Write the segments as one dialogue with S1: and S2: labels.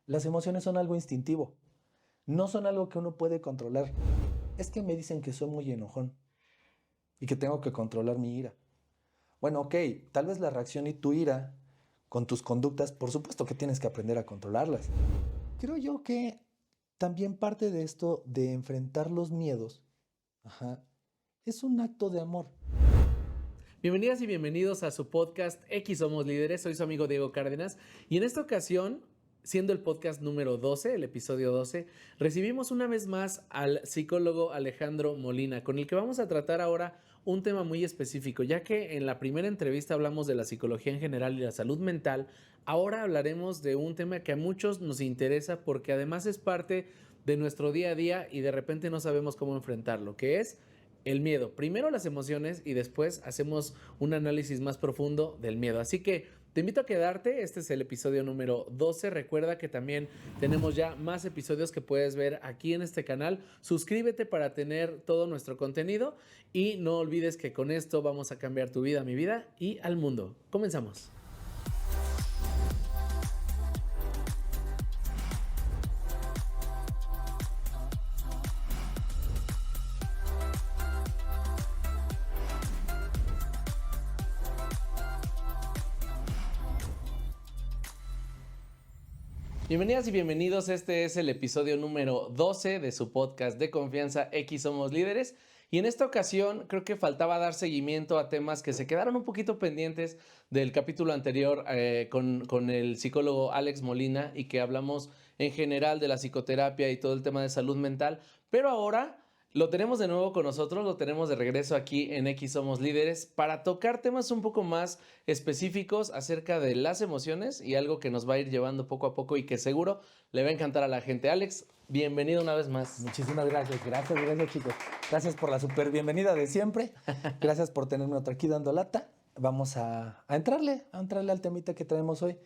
S1: Las emociones son algo instintivo, no son algo que uno puede controlar. Es que me dicen que soy muy enojón y que tengo que controlar mi ira. Bueno, ok, tal vez la reacción y tu ira con tus conductas, por supuesto que tienes que aprender a controlarlas. Creo yo que también parte de esto de enfrentar los miedos, ajá, es un acto de amor.
S2: Bienvenidas y bienvenidos a su podcast X Somos Líderes. Soy su amigo Diego Cárdenas y en esta ocasión, siendo el podcast número 12, el episodio 12, recibimos una vez más al psicólogo Alejandro Molina, con el que vamos a tratar ahora un tema muy específico, ya que en la primera entrevista hablamos de la psicología en general y la salud mental. Ahora hablaremos de un tema que a muchos nos interesa porque además es parte de nuestro día a día y de repente no sabemos cómo enfrentarlo, que es el miedo. Primero las emociones y después hacemos un análisis más profundo del miedo. Así que te invito a quedarte. Este es el episodio número 12. Recuerda que también tenemos ya más episodios que puedes ver aquí en este canal. Suscríbete para tener todo nuestro contenido y no olvides que con esto vamos a cambiar tu vida, mi vida y al mundo. Comenzamos. Bienvenidas y bienvenidos, este es el episodio número 12 de su podcast de confianza X Somos Líderes y en esta ocasión creo que faltaba dar seguimiento a temas que se quedaron un poquito pendientes del capítulo anterior con el psicólogo Alex Molina y que hablamos en general de la psicoterapia y todo el tema de salud mental, pero ahora lo tenemos de nuevo con nosotros, lo tenemos de regreso aquí en X Somos Líderes para tocar temas un poco más específicos acerca de las emociones y algo que nos va a ir llevando poco a poco y que seguro le va a encantar a la gente. Alex, bienvenido una vez más.
S1: Muchísimas gracias, gracias chicos. Gracias por la super bienvenida de siempre. Gracias por tenerme otra aquí dando lata. Vamos a entrarle al temita que traemos hoy,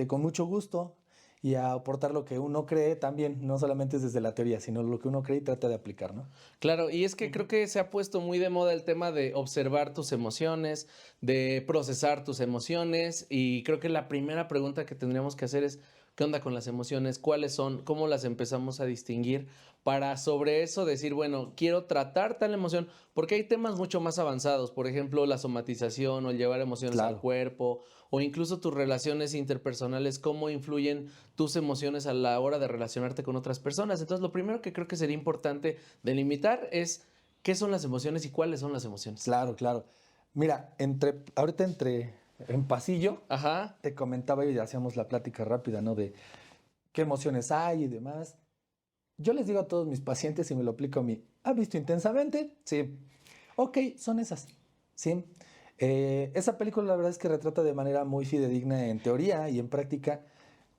S1: con mucho gusto y a aportar lo que uno cree también, no solamente es desde la teoría, sino lo que uno cree y trata de aplicar, ¿no?
S2: Claro, y es que creo que se ha puesto muy de moda el tema de observar tus emociones, de procesar tus emociones y creo que la primera pregunta que tendríamos que hacer es ¿qué onda con las emociones? ¿Cuáles son? ¿Cómo las empezamos a distinguir? Para sobre eso decir, bueno, quiero tratar tal emoción, porque hay temas mucho más avanzados, por ejemplo, la somatización o el llevar emociones al
S1: Claro.
S2: cuerpo o incluso tus relaciones interpersonales, cómo influyen tus emociones a la hora de relacionarte con otras personas. Entonces, lo primero que creo que sería importante delimitar es qué son las emociones y cuáles son las emociones.
S1: Claro. Mira, ahorita en pasillo,
S2: Ajá.
S1: te comentaba y hacíamos la plática rápida, ¿no? De qué emociones hay y demás. Yo les digo a todos mis pacientes y me lo aplico a mí. ¿Ha visto Intensamente? Sí. Ok, son esas. Sí. Esa película la verdad es que retrata de manera muy fidedigna en teoría y en práctica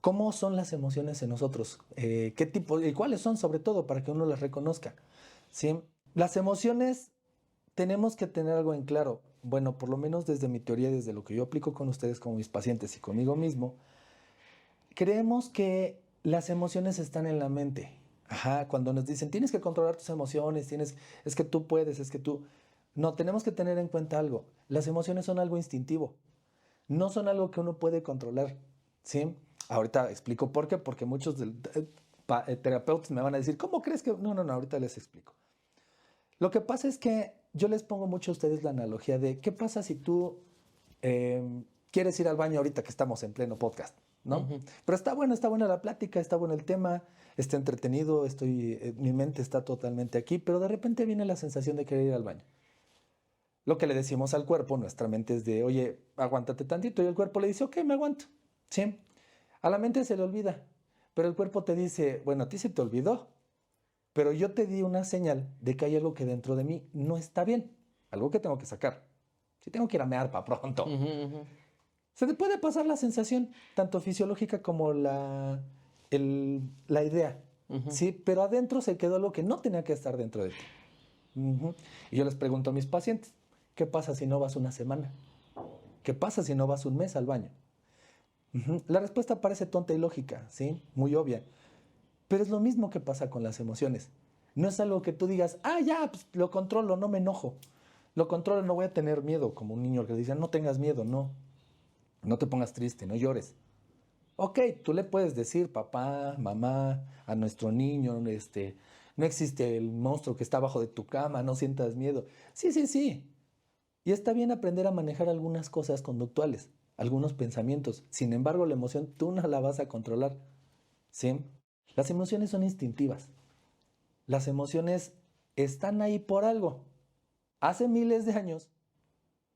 S1: cómo son las emociones en nosotros, qué tipo y cuáles son sobre todo para que uno las reconozca. ¿Sí? Las emociones tenemos que tener algo en claro. Bueno, por lo menos desde mi teoría, desde lo que yo aplico con ustedes como mis pacientes y conmigo mismo, creemos que las emociones están en la mente. Ajá, cuando nos dicen, tienes que controlar tus emociones, es que tú puedes, es que tú... No, tenemos que tener en cuenta algo. Las emociones son algo instintivo. No son algo que uno puede controlar. ¿Sí? Ahorita explico por qué, porque muchos terapeutas me van a decir, ¿cómo crees que...? No, ahorita les explico. Lo que pasa es que yo les pongo mucho a ustedes la analogía de, ¿qué pasa si tú quieres ir al baño ahorita que estamos en pleno podcast? ¿No?
S2: Uh-huh.
S1: Pero está buena la plática, está bueno el tema, está entretenido, mi mente está totalmente aquí, pero de repente viene la sensación de querer ir al baño. Lo que le decimos al cuerpo, nuestra mente es de, oye, aguántate tantito, y el cuerpo le dice, ok, me aguanto. ¿Sí? A la mente se le olvida, pero el cuerpo te dice, bueno, a ti se te olvidó, pero yo te di una señal de que hay algo que dentro de mí no está bien, algo que tengo que sacar. Si tengo que ir a mear para pronto.
S2: Uh-huh.
S1: Se te puede pasar la sensación, tanto fisiológica como la idea.
S2: Uh-huh.
S1: ¿Sí? Pero adentro se quedó algo que no tenía que estar dentro de ti. Uh-huh. Y yo les pregunto a mis pacientes, ¿qué pasa si no vas una semana? ¿Qué pasa si no vas un mes al baño? Uh-huh. La respuesta parece tonta y lógica, ¿sí? Muy obvia. Pero es lo mismo que pasa con las emociones. No es algo que tú digas, ya, pues lo controlo, no me enojo. Lo controlo, no voy a tener miedo, como un niño que le dice, no tengas miedo, no. No te pongas triste, no llores. Ok, tú le puedes decir, papá, mamá, a nuestro niño, no existe el monstruo que está abajo de tu cama, no sientas miedo. Sí, sí, sí. Y está bien aprender a manejar algunas cosas conductuales, algunos pensamientos. Sin embargo, la emoción tú no la vas a controlar. ¿Sí? Las emociones son instintivas. Las emociones están ahí por algo. Hace miles de años,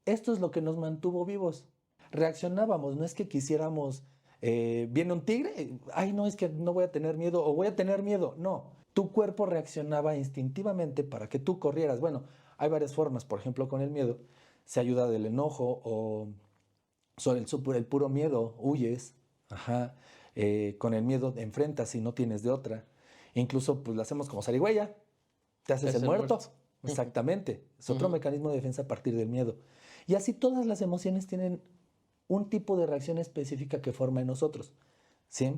S1: esto es lo que nos mantuvo vivos. Reaccionábamos, no es que quisiéramos, viene un tigre, ay no, es que no voy a tener miedo o voy a tener miedo. No, tu cuerpo reaccionaba instintivamente para que tú corrieras. Bueno, hay varias formas, por ejemplo, con el miedo, se ayuda del enojo o sobre el puro miedo, huyes, ajá, con el miedo te enfrentas y no tienes de otra. Incluso pues lo hacemos como zarigüeya, te haces el
S2: Es el
S1: muerto.
S2: muerto.
S1: Exactamente, es otro
S2: Ujú.
S1: mecanismo de defensa a partir del miedo. Y así todas las emociones tienen un tipo de reacción específica que forma en nosotros, ¿sí?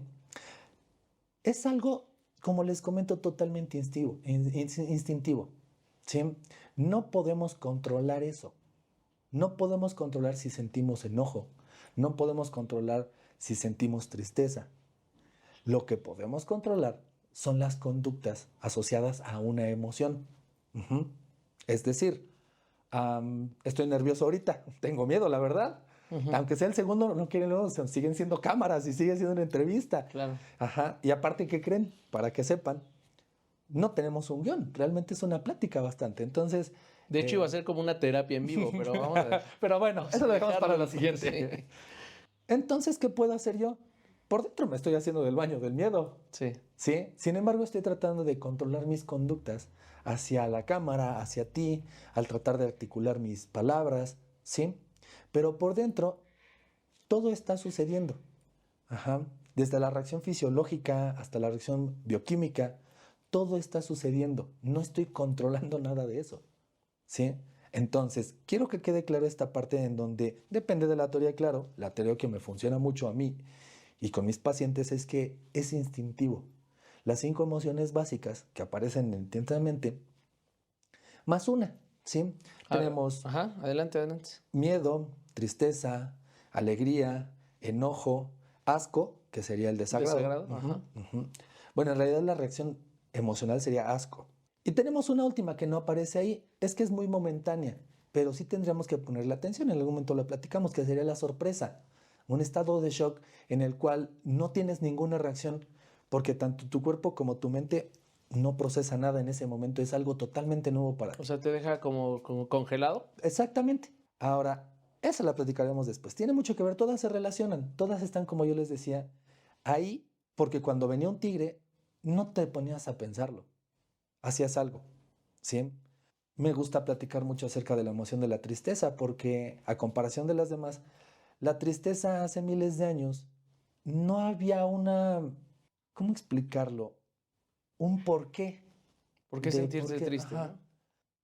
S1: Es algo, como les comento, totalmente instintivo, ¿sí? No podemos controlar eso. No podemos controlar si sentimos enojo. No podemos controlar si sentimos tristeza. Lo que podemos controlar son las conductas asociadas a una emoción. Ujú. Es decir, estoy nervioso ahorita, tengo miedo, la verdad.
S2: Ujú.
S1: Aunque sea el segundo, no quieren, no, siguen siendo cámaras y sigue siendo una entrevista.
S2: Claro.
S1: Ajá. Y aparte, ¿qué creen? Para que sepan, no tenemos un guión, realmente es una plática bastante. Entonces,
S2: De hecho, iba a ser como una terapia en vivo, pero vamos a,
S1: pero bueno,
S2: vamos
S1: eso
S2: a
S1: lo dejamos para
S2: dejarlo.
S1: la siguiente. Entonces, ¿qué puedo hacer yo? Por dentro me estoy haciendo del baño del miedo.
S2: Sí.
S1: ¿Sí? Sin embargo, estoy tratando de controlar mis conductas hacia la cámara, hacia ti, al tratar de articular mis palabras, ¿sí? Pero por dentro, todo está sucediendo. Ajá. Desde la reacción fisiológica hasta la reacción bioquímica, todo está sucediendo. No estoy controlando nada de eso, ¿sí? Entonces, quiero que quede claro esta parte en donde depende de la teoría, claro, la teoría que me funciona mucho a mí y con mis pacientes es que es instintivo. Las 5 emociones básicas que aparecen intensamente, más una, ¿sí? Tenemos
S2: Ajá, adelante, adelante.
S1: miedo, tristeza, alegría, enojo, asco, que sería el desagrado.
S2: Desagrado, ajá.
S1: Ujú. Bueno, en realidad la reacción emocional sería asco. Y tenemos una última que no aparece ahí, es que es muy momentánea, pero sí tendríamos que ponerle atención, en algún momento la platicamos, que sería la sorpresa, un estado de shock en el cual no tienes ninguna reacción porque tanto tu cuerpo como tu mente no procesa nada en ese momento, es algo totalmente nuevo para
S2: O
S1: ti.
S2: sea, te deja como congelado.
S1: Exactamente. Ahora, esa la platicaremos después. Tiene mucho que ver, todas se relacionan, todas están, como yo les decía, ahí, porque cuando venía un tigre, no te ponías a pensarlo, hacías algo, ¿sí? Me gusta platicar mucho acerca de la emoción de la tristeza, porque a comparación de las demás, la tristeza hace miles de años no había una, ¿cómo explicarlo? Un porqué
S2: ¿Por qué
S1: de por
S2: sentirse
S1: qué,
S2: triste,
S1: ajá.
S2: no?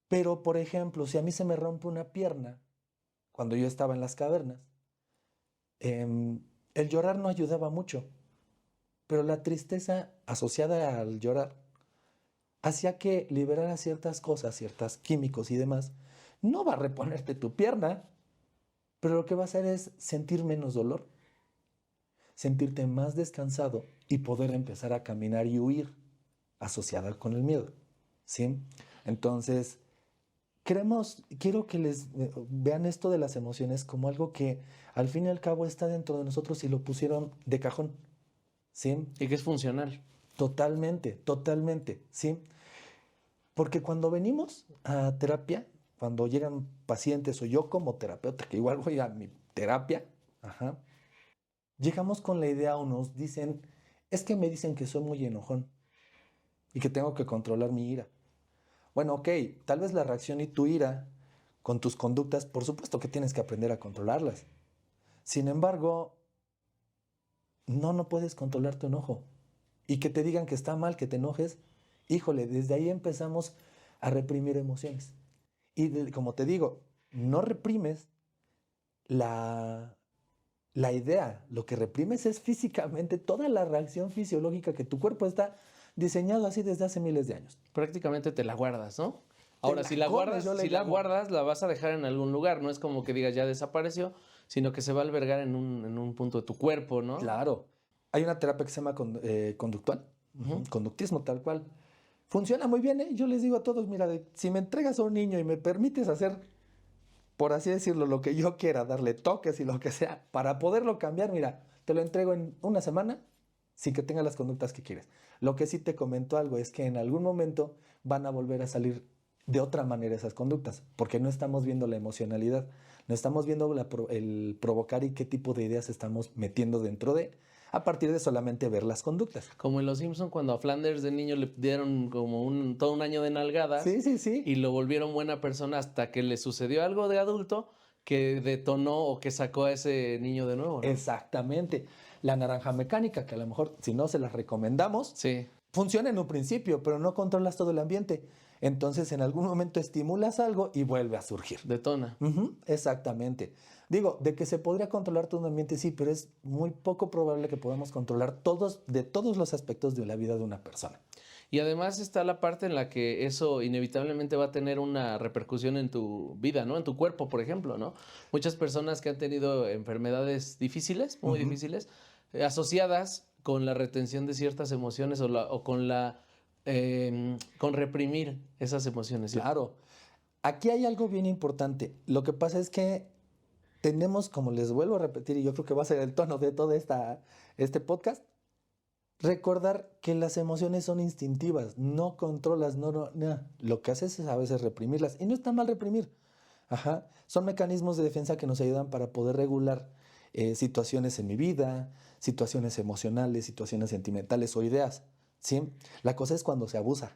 S1: Pero, por ejemplo, si a mí se me rompe una pierna, cuando yo estaba en las cavernas, el llorar no ayudaba mucho, pero la tristeza asociada al llorar hacía que liberara ciertas cosas, ciertos químicos y demás. No va a reponerte tu pierna, pero lo que va a hacer es sentir menos dolor, sentirte más descansado y poder empezar a caminar y huir asociada con el miedo. ¿Sí? Entonces, quiero que les vean esto de las emociones como algo que al fin y al cabo está dentro de nosotros y lo pusieron de cajón. ¿Sí?
S2: Y que es funcional.
S1: Totalmente, totalmente, ¿sí? Porque cuando venimos a terapia, cuando llegan pacientes o yo como terapeuta, que igual voy a mi terapia, ajá, llegamos con la idea o nos dicen, es que me dicen que soy muy enojón y que tengo que controlar mi ira. Bueno, ok, tal vez la reacción y tu ira con tus conductas, por supuesto que tienes que aprender a controlarlas. Sin embargo, no puedes controlar tu enojo. Y que te digan que está mal que te enojes, híjole, desde ahí empezamos a reprimir emociones. Y como te digo, no reprimes la, la idea, lo que reprimes es físicamente toda la reacción fisiológica que tu cuerpo está diseñado así desde hace miles de años.
S2: Prácticamente te la guardas, ¿no?
S1: Te
S2: Ahora,
S1: la comes, yo le
S2: si la
S1: llamo.
S2: guardas, la vas a dejar en algún lugar. No es como que digas ya desapareció, sino que se va a albergar en un punto de tu cuerpo, ¿no?
S1: Claro. Hay una terapia que se llama conductual, conductismo tal cual. Funciona muy bien, ¿eh? Yo les digo a todos, mira, si me entregas a un niño y me permites hacer, por así decirlo, lo que yo quiera, darle toques y lo que sea, para poderlo cambiar, mira, te lo entrego en una semana sin que tenga las conductas que quieres. Lo que sí te comento algo es que en algún momento van a volver a salir de otra manera esas conductas, porque no estamos viendo la emocionalidad, no estamos viendo el provocar y qué tipo de ideas estamos metiendo dentro de, a partir de solamente ver las conductas.
S2: Como en Los Simpson cuando a Flanders de niño le dieron como todo un año de nalgadas.
S1: Sí, sí, sí.
S2: Y lo volvieron buena persona hasta que le sucedió algo de adulto que detonó o que sacó a ese niño de nuevo, ¿no?
S1: Exactamente. La naranja mecánica, que a lo mejor si no se las recomendamos,
S2: Sí.
S1: funciona en un principio, pero no controlas todo el ambiente. Entonces en algún momento estimulas algo y vuelve a surgir.
S2: Detona.
S1: Exactamente. Digo, de que se podría controlar todo un ambiente, sí, pero es muy poco probable que podamos controlar todos los aspectos de la vida de una persona.
S2: Y además está la parte en la que eso inevitablemente va a tener una repercusión en tu vida, ¿no? En tu cuerpo, por ejemplo, ¿no? Muchas personas que han tenido enfermedades difíciles, muy difíciles, asociadas con la retención de ciertas emociones o con reprimir esas emociones. ¿Sí?
S1: Claro. Aquí hay algo bien importante. Lo que pasa es que tenemos, como les vuelvo a repetir, y yo creo que va a ser el tono de todo este podcast, recordar que las emociones son instintivas, no controlas, no. Lo que haces es a veces reprimirlas. Y no está mal reprimir. Ajá. Son mecanismos de defensa que nos ayudan para poder regular situaciones en mi vida, situaciones emocionales, situaciones sentimentales o ideas. ¿Sí? La cosa es cuando se abusa.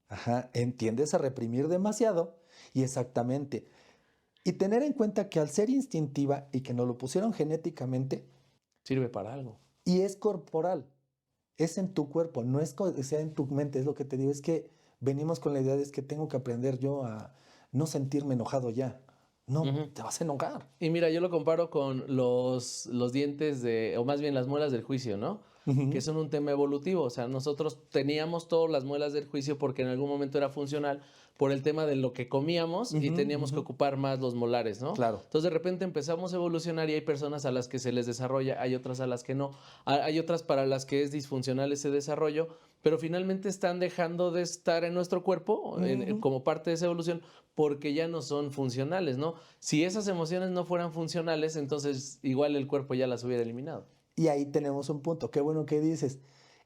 S1: Ajá. Tiendes a reprimir demasiado y exactamente. Y tener en cuenta que al ser instintiva y que nos lo pusieron genéticamente,
S2: Sirve para algo.
S1: y es corporal, es en tu cuerpo, no es que sea en tu mente, es lo que te digo, es que venimos con la idea de que tengo que aprender yo a no sentirme enojado ya. No, te vas a enojar.
S2: Y mira, yo lo comparo con los dientes o más bien las muelas del juicio, ¿no? Que son un tema evolutivo. O sea, nosotros teníamos todas las muelas del juicio porque en algún momento era funcional por el tema de lo que comíamos y teníamos que ocupar más los molares, ¿no?
S1: Claro.
S2: Entonces de repente empezamos a evolucionar y hay personas a las que se les desarrolla, hay otras a las que no, hay otras para las que es disfuncional ese desarrollo, pero finalmente están dejando de estar en nuestro cuerpo como parte de esa evolución porque ya no son funcionales, ¿no? Si esas emociones no fueran funcionales, entonces igual el cuerpo ya las hubiera eliminado.
S1: Y ahí tenemos un punto. Qué bueno que dices.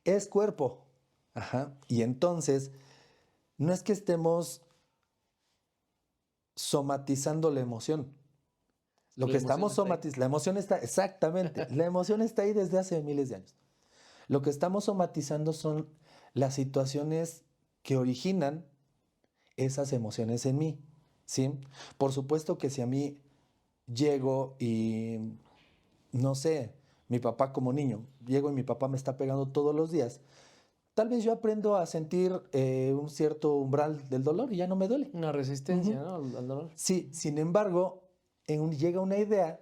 S1: Es cuerpo. Ajá. Y entonces, no es que estemos somatizando la emoción. Lo
S2: La
S1: que
S2: emoción
S1: estamos
S2: está ahí.
S1: somatizando, la emoción está, exactamente, la emoción está ahí desde hace miles de años. Lo que estamos somatizando son las situaciones que originan esas emociones en mí, ¿sí? Por supuesto que si a mí llego y, no sé, mi papá como niño, llego y mi papá me está pegando todos los días, tal vez yo aprendo a sentir un cierto umbral del dolor y ya no me duele.
S2: Una resistencia, ¿no? Al dolor.
S1: Sí, sin embargo, llega una idea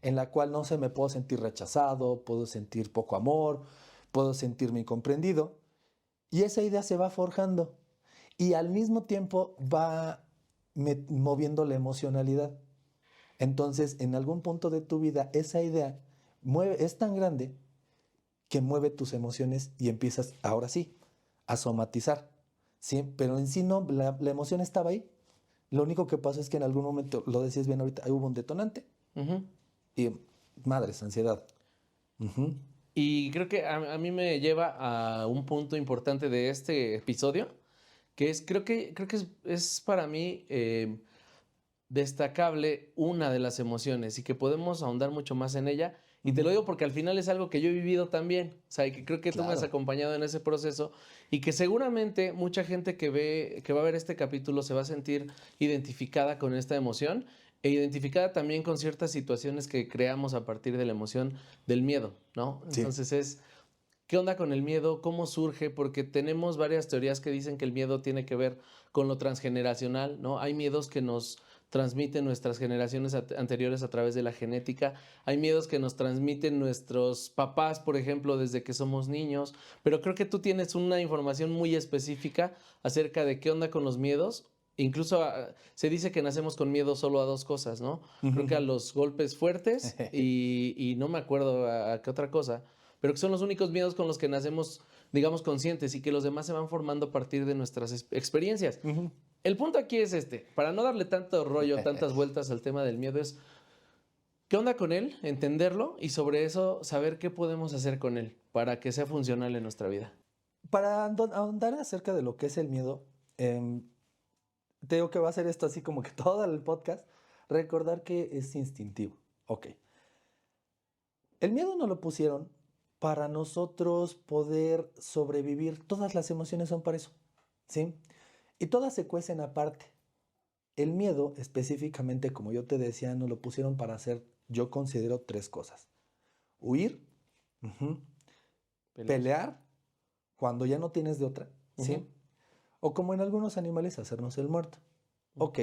S1: en la cual no se me puedo sentir rechazado, puedo sentir poco amor, puedo sentirme incomprendido, y esa idea se va forjando y al mismo tiempo va moviendo la emocionalidad. Entonces, en algún punto de tu vida, esa idea es tan grande que mueve tus emociones y empiezas, ahora sí, a somatizar. ¿Sí? Pero en sí no, la emoción estaba ahí. Lo único que pasa es que en algún momento, lo decías bien ahorita, hubo un detonante y madres, ansiedad.
S2: Y creo que a mí me lleva a un punto importante de este episodio, que es, creo que es para mí destacable una de las emociones y que podemos ahondar mucho más en ella. Y te lo digo porque al final es algo que yo he vivido también, o sea, y que creo que tú me has
S1: Claro.
S2: acompañado en ese proceso y que seguramente mucha gente que va a ver este capítulo se va a sentir identificada con esta emoción e identificada también con ciertas situaciones que creamos a partir de la emoción del miedo, ¿no?
S1: Sí.
S2: Entonces ¿qué onda con el miedo? ¿Cómo surge? Porque tenemos varias teorías que dicen que el miedo tiene que ver con lo transgeneracional, ¿no? Hay miedos que nos transmiten nuestras generaciones anteriores a través de la genética. Hay miedos que nos transmiten nuestros papás, por ejemplo, desde que somos niños. Pero creo que tú tienes una información muy específica acerca de qué onda con los miedos Incluso se dice que nacemos con miedo solo a dos cosas, ¿no? Creo que a los golpes fuertes y no me acuerdo a qué otra cosa, pero que son los únicos miedos con los que nacemos, digamos, conscientes y que los demás se van formando a partir de nuestras experiencias.
S1: Ujú.
S2: El punto aquí es para no darle tanto rollo, tantas vueltas al tema del miedo, es ¿qué onda con él? Entenderlo y sobre eso saber qué podemos hacer con él para que sea funcional en nuestra vida.
S1: Para ahondar acerca de lo que es el miedo, te digo que va a ser esto así como que todo el podcast, recordar que es instintivo. Ok. El miedo nos lo pusieron para nosotros poder sobrevivir. Todas las emociones son para eso, ¿sí? Y todas se cuecen aparte. El miedo, específicamente, como yo te decía, nos lo pusieron para hacer, yo considero tres cosas. Huir, ujú, pelear, cuando ya no tienes de otra, ¿sí?
S2: Ujú.
S1: O como en algunos animales, hacernos el muerto. Ok,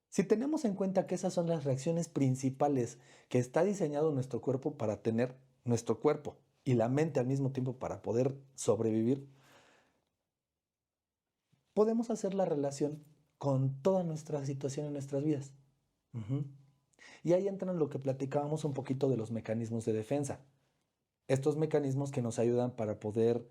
S1: si tenemos en cuenta que esas son las reacciones principales que está diseñado nuestro cuerpo para tener, nuestro cuerpo y la mente al mismo tiempo para poder sobrevivir, podemos hacer la relación con toda nuestra situación en nuestras vidas. Ujú. Y ahí entran lo que platicábamos un poquito de los mecanismos de defensa. Estos mecanismos que nos ayudan para poder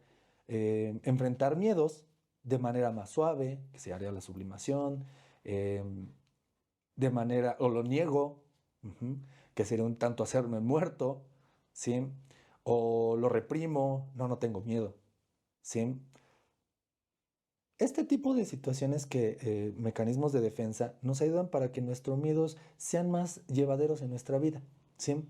S1: enfrentar miedos de manera más suave, que se haría la sublimación, de manera, o lo niego, ujú, que sería un tanto hacerme muerto, ¿sí? O lo reprimo, no tengo miedo, ¿sí? Este tipo de situaciones mecanismos de defensa, nos ayudan para que nuestros miedos sean más llevaderos en nuestra vida, ¿sí?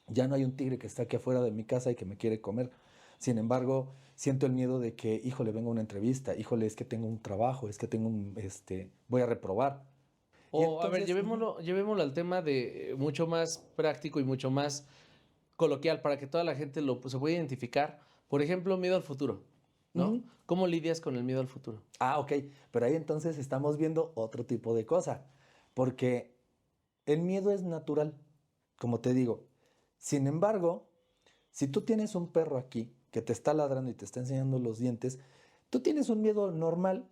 S1: Ya no hay un tigre que está aquí afuera de mi casa y que me quiere comer. Sin embargo, siento el miedo de que, híjole, vengo a una entrevista, híjole, es que tengo un trabajo, es que voy a reprobar. Y
S2: O, a ver,
S1: entonces,
S2: llevémoslo al tema de mucho más práctico y mucho más coloquial para que toda la gente se pueda identificar. Por ejemplo, miedo al futuro, ¿no?
S1: ujú.
S2: ¿Cómo lidias con el miedo al futuro?
S1: Ok, pero ahí entonces estamos viendo otro tipo de cosa, porque el miedo es natural, como te digo. Sin embargo, si tú tienes un perro aquí que te está ladrando y te está enseñando los dientes, tú tienes un miedo normal,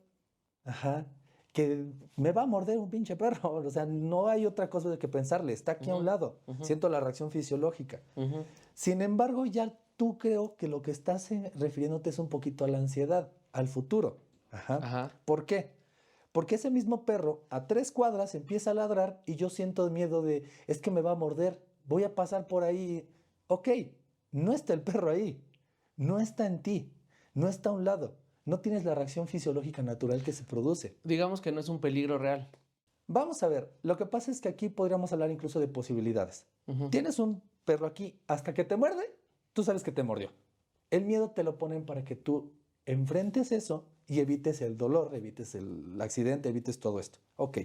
S1: ajá, que me va a morder un pinche perro. O sea, no hay otra cosa de que pensarle, está aquí a un
S2: Ujú,
S1: lado,
S2: ujú,
S1: siento la reacción fisiológica.
S2: ujú.
S1: Sin embargo, ya tú creo que lo que estás refiriéndote es un poquito a la ansiedad, al futuro. Ajá.
S2: Ajá.
S1: ¿Por qué? Porque ese mismo perro a 3 cuadras empieza a ladrar y yo siento miedo de, es que me va a morder, voy a pasar por ahí. Ok, no está el perro ahí, no está en ti, no está a un lado, no tienes la reacción fisiológica natural que se produce.
S2: Digamos que no es un peligro real.
S1: Vamos a ver, lo que pasa es que aquí podríamos hablar incluso de posibilidades.
S2: Ujú.
S1: Tienes un perro aquí, hasta que te muerde, tú sabes que te mordió. El miedo te lo ponen para que tú enfrentes eso y evites el dolor, evites el accidente, evites todo esto. Ok.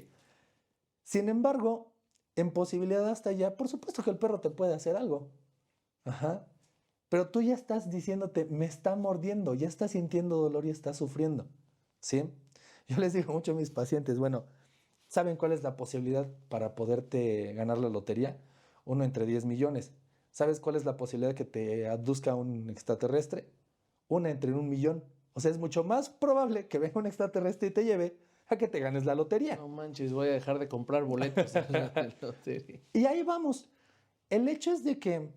S1: Sin embargo, en posibilidad hasta allá, por supuesto que el perro te puede hacer algo. Ajá. Pero tú ya estás diciéndote, me está mordiendo, ya estás sintiendo dolor y estás sufriendo. ¿Sí? Yo les digo mucho a mis pacientes, bueno, ¿saben cuál es la posibilidad para poderte ganar la lotería? Uno entre 10 millones. ¿Sabes cuál es la posibilidad que te aduzca un extraterrestre? Una entre 1 millón. O sea, es mucho más probable que venga un extraterrestre y te lleve a que te ganes la lotería.
S2: No manches, voy a dejar de comprar boletos en la lotería.
S1: Y ahí vamos. El hecho es de que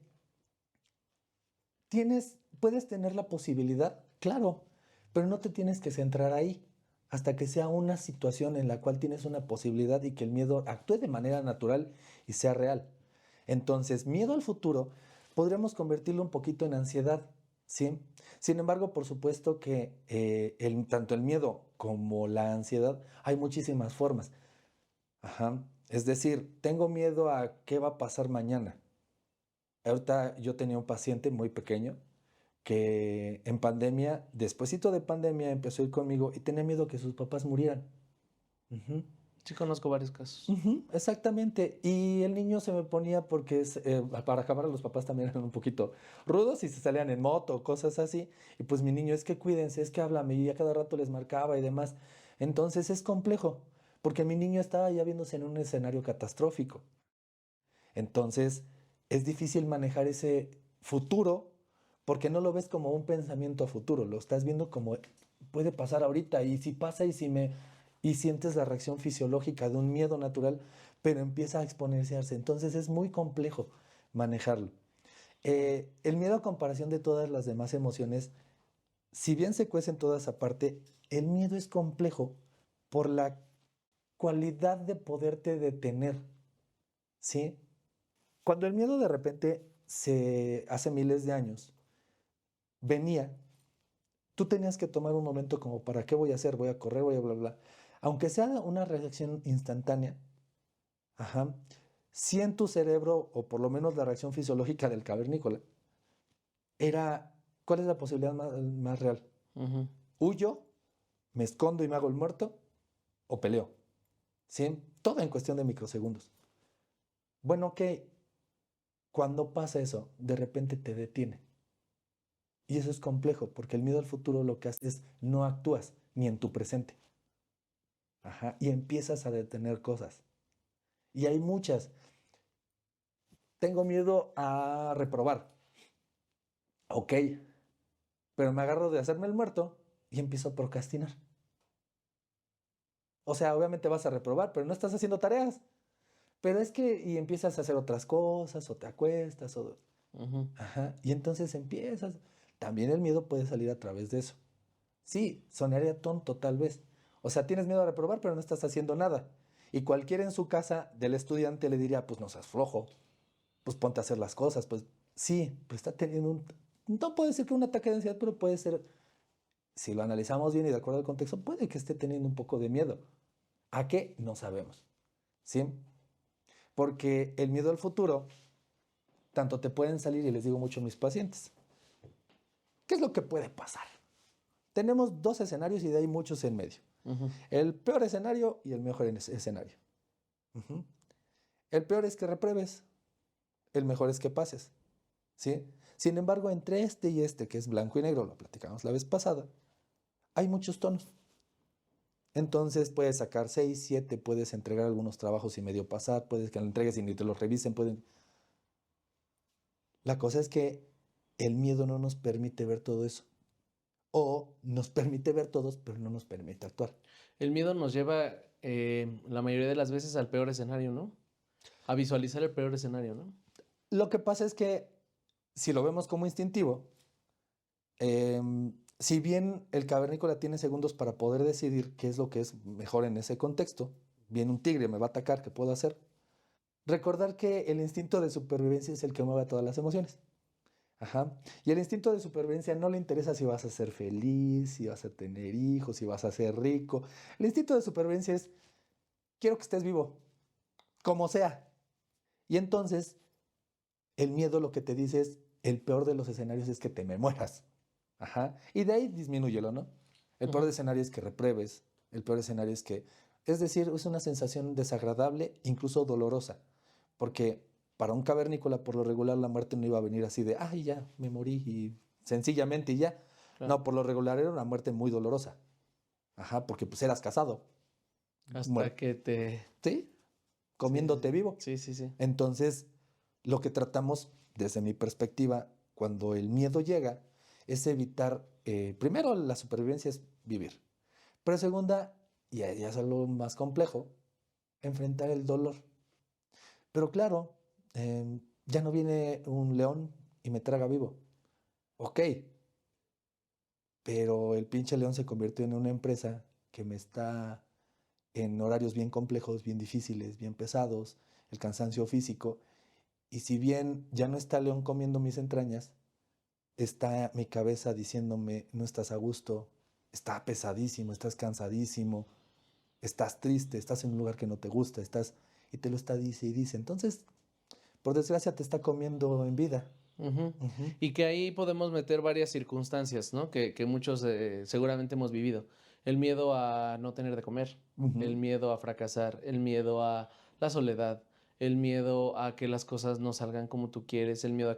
S1: puedes tener la posibilidad, claro, pero no te tienes que centrar ahí hasta que sea una situación en la cual tienes una posibilidad y que el miedo actúe de manera natural y sea real. Entonces, miedo al futuro podríamos convertirlo un poquito en ansiedad, ¿sí? Sin embargo, por supuesto que tanto el miedo como la ansiedad hay muchísimas formas. Ajá. Es decir, tengo miedo a qué va a pasar mañana. Ahorita yo tenía un paciente muy pequeño que en pandemia, despuesito de pandemia, empezó a ir conmigo y tenía miedo que sus papás murieran. Ujú.
S2: Sí conozco varios casos.
S1: Ujú, exactamente. Y el niño se me ponía porque para acabar los papás también eran un poquito rudos y se salían en moto, cosas así. Y pues mi niño, es que cuídense, es que háblame. Y a cada rato les marcaba y demás. Entonces es complejo, porque mi niño estaba ya viéndose en un escenario catastrófico. Entonces es difícil manejar ese futuro porque no lo ves como un pensamiento a futuro, lo estás viendo como puede pasar ahorita y si pasa y si me... y sientes la reacción fisiológica de un miedo natural, pero empieza a exponenciarse. Entonces es muy complejo manejarlo. El miedo a comparación de todas las demás emociones, si bien se cuece en toda esa parte, el miedo es complejo por la cualidad de poderte detener, ¿sí? Cuando el miedo de repente hace miles de años venía, tú tenías que tomar un momento como, ¿para qué voy a hacer? Voy a correr, voy a bla, bla. Aunque sea una reacción instantánea, ajá, sí en tu cerebro, o por lo menos la reacción fisiológica del cavernícola, era, ¿cuál es la posibilidad más real?
S2: Ujú.
S1: ¿Huyo, me escondo y me hago el muerto, o peleo? ¿Sí? Todo en cuestión de microsegundos. Bueno, ok, cuando pasa eso, de repente te detiene. Y eso es complejo, porque el miedo al futuro lo que hace es no actúas ni en tu presente. Ajá, y empiezas a detener cosas. Y hay muchas. Tengo miedo a reprobar. Ok, pero me agarro de hacerme el muerto y empiezo a procrastinar. O sea, obviamente vas a reprobar, pero no estás haciendo tareas. Pero es que, y empiezas a hacer otras cosas, o te acuestas, o...
S2: Ujú.
S1: Ajá, y entonces empiezas. También el miedo puede salir a través de eso. Sí, sonaría tonto tal vez. O sea, tienes miedo a reprobar, pero no estás haciendo nada. Y cualquiera en su casa del estudiante le diría, pues no seas flojo, pues ponte a hacer las cosas. Pues sí, pues está teniendo un... No puede ser que un ataque de ansiedad, pero puede ser, si lo analizamos bien y de acuerdo al contexto, puede que esté teniendo un poco de miedo. ¿A qué? No sabemos. ¿Sí? Porque el miedo al futuro, tanto te pueden salir, y les digo mucho a mis pacientes, ¿qué es lo que puede pasar? Tenemos dos escenarios y de ahí muchos en medio.
S2: Ujú.
S1: El peor escenario y el mejor escenario. Ujú. El peor es que repruebes, el mejor es que pases, ¿sí? Sin embargo, entre este y este, que es blanco y negro, lo platicamos la vez pasada, hay muchos tonos. Entonces puedes sacar 6, 7, puedes entregar algunos trabajos y medio pasar, puedes que lo entregues y ni te los revisen, pueden... La cosa es que el miedo no nos permite ver todo eso. O nos permite ver todos, pero no nos permite actuar.
S2: El miedo nos lleva la mayoría de las veces al peor escenario, ¿no? A visualizar el peor escenario, ¿no?
S1: Lo que pasa es que si lo vemos como instintivo, si bien el cavernícola tiene segundos para poder decidir qué es lo que es mejor en ese contexto, viene un tigre, me va a atacar, ¿qué puedo hacer? Recordar que el instinto de supervivencia es el que mueve a todas las emociones. Ajá. Y el instinto de supervivencia no le interesa si vas a ser feliz, si vas a tener hijos, si vas a ser rico. El instinto de supervivencia es, quiero que estés vivo, como sea. Y entonces, el miedo lo que te dice es, el peor de los escenarios es que te me mueras. Ajá. Y de ahí disminúyelo, ¿no? El peor
S2: Ujú.
S1: escenario es que repruebes. El peor escenario es que... Es decir, es una sensación desagradable, incluso dolorosa. Porque para un cavernícola, por lo regular, la muerte no iba a venir así de, ay, ya, me morí y sencillamente y ya.
S2: Claro.
S1: No, por lo regular era una muerte muy dolorosa. Ajá, porque pues eras casado.
S2: Hasta que te...
S1: ¿Sí?
S2: Sí, sí,
S1: Comiéndote vivo.
S2: sí, sí, sí.
S1: Entonces, lo que tratamos, desde mi perspectiva, cuando el miedo llega, es evitar, primero, la supervivencia es vivir, pero segunda, y ahí ya es algo más complejo, enfrentar el dolor. Pero claro, ya no viene un león y me traga vivo. Ok, pero el pinche león se convirtió en una empresa que me está en horarios bien complejos, bien difíciles, bien pesados, el cansancio físico. Y si bien ya no está León comiendo mis entrañas, está mi cabeza diciéndome, no estás a gusto, está pesadísimo, estás cansadísimo, estás triste, estás en un lugar que no te gusta, estás... Y te lo está dice y dice. Entonces, por desgracia, te está comiendo en vida.
S2: Ujú.
S1: Ujú,
S2: Y que ahí podemos meter varias circunstancias, ¿no? Que muchos seguramente hemos vivido. El miedo a no tener de comer, el
S1: ujú.
S2: miedo a fracasar, el miedo a la soledad, el miedo a que las cosas no salgan como tú quieres, el miedo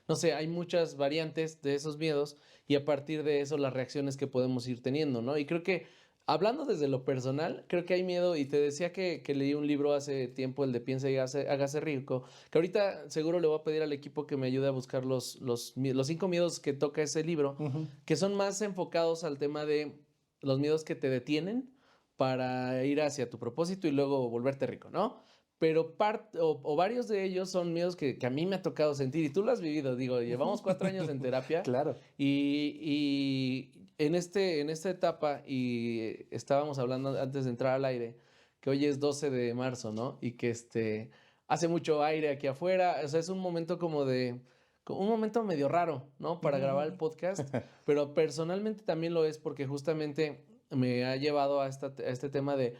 S2: no sé, hay muchas variantes de esos miedos y a partir de eso las reacciones que podemos ir teniendo, ¿no? Y creo que hablando desde lo personal, creo que hay miedo y te decía que leí un libro hace tiempo, el de Piensa y hágase rico, que ahorita seguro le voy a pedir al equipo que me ayude a buscar los 5 miedos que toca ese libro,
S1: Ujú,
S2: que son más enfocados al tema de los miedos que te detienen para ir hacia tu propósito y luego volverte rico, ¿no? Pero o varios de ellos son miedos que a mí me ha tocado sentir y tú lo has vivido, digo, llevamos 4 años en terapia
S1: Claro.
S2: y en esta etapa y estábamos hablando antes de entrar al aire que hoy es 12 de marzo, ¿no? Y que hace mucho aire aquí afuera, o sea, es un momento como un momento medio raro, ¿no? Para grabar el podcast, pero personalmente también lo es porque justamente me ha llevado a este tema de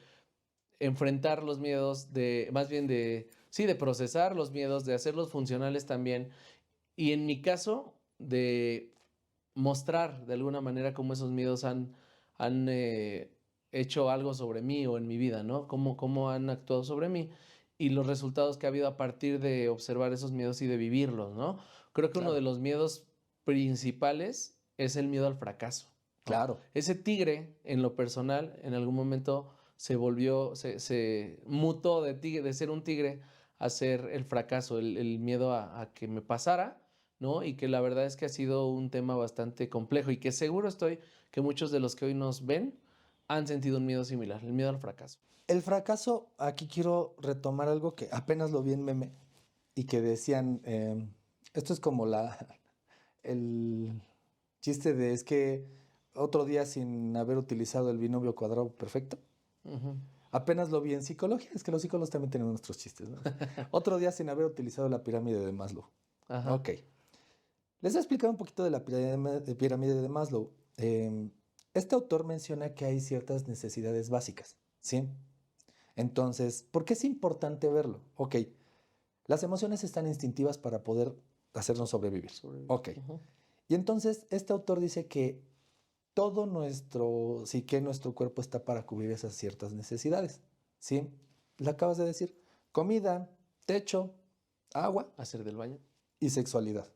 S2: enfrentar los miedos, más bien sí, de procesar los miedos, de hacerlos funcionales también. Y en mi caso, de mostrar de alguna manera cómo esos miedos han hecho algo sobre mí o en mi vida, ¿no? Cómo han actuado sobre mí y los resultados que ha habido a partir de observar esos miedos y de vivirlos, ¿no? Creo que uno de
S1: Claro.
S2: los miedos principales es el miedo al fracaso, ¿no?
S1: Claro.
S2: Ese tigre, en lo personal, en algún momento se mutó de ser un tigre a ser el fracaso, el miedo a que me pasara, ¿no? Y que la verdad es que ha sido un tema bastante complejo y que seguro estoy que muchos de los que hoy nos ven han sentido un miedo similar, el miedo al fracaso.
S1: El fracaso, aquí quiero retomar algo que apenas lo vi en meme y que decían, esto es como el chiste de es que otro día sin haber utilizado el binomio cuadrado perfecto.
S2: Ujú.
S1: Apenas lo vi en psicología, es que los psicólogos también tenemos nuestros chistes, ¿no? Otro día sin haber utilizado la pirámide de Maslow.
S2: Ajá.
S1: Ok. Les voy a explicar un poquito de la pirámide de Maslow. Este autor menciona que hay ciertas necesidades básicas, ¿sí? Entonces, ¿por qué es importante verlo? Ok, las emociones están instintivas para poder hacernos sobrevivir. Ok.
S2: Ujú.
S1: Y entonces, este autor dice que todo nuestro psique, nuestro cuerpo está para cubrir esas ciertas necesidades, ¿sí? La acabas de decir, comida, techo, agua
S2: Hacer del baño.
S1: y sexualidad,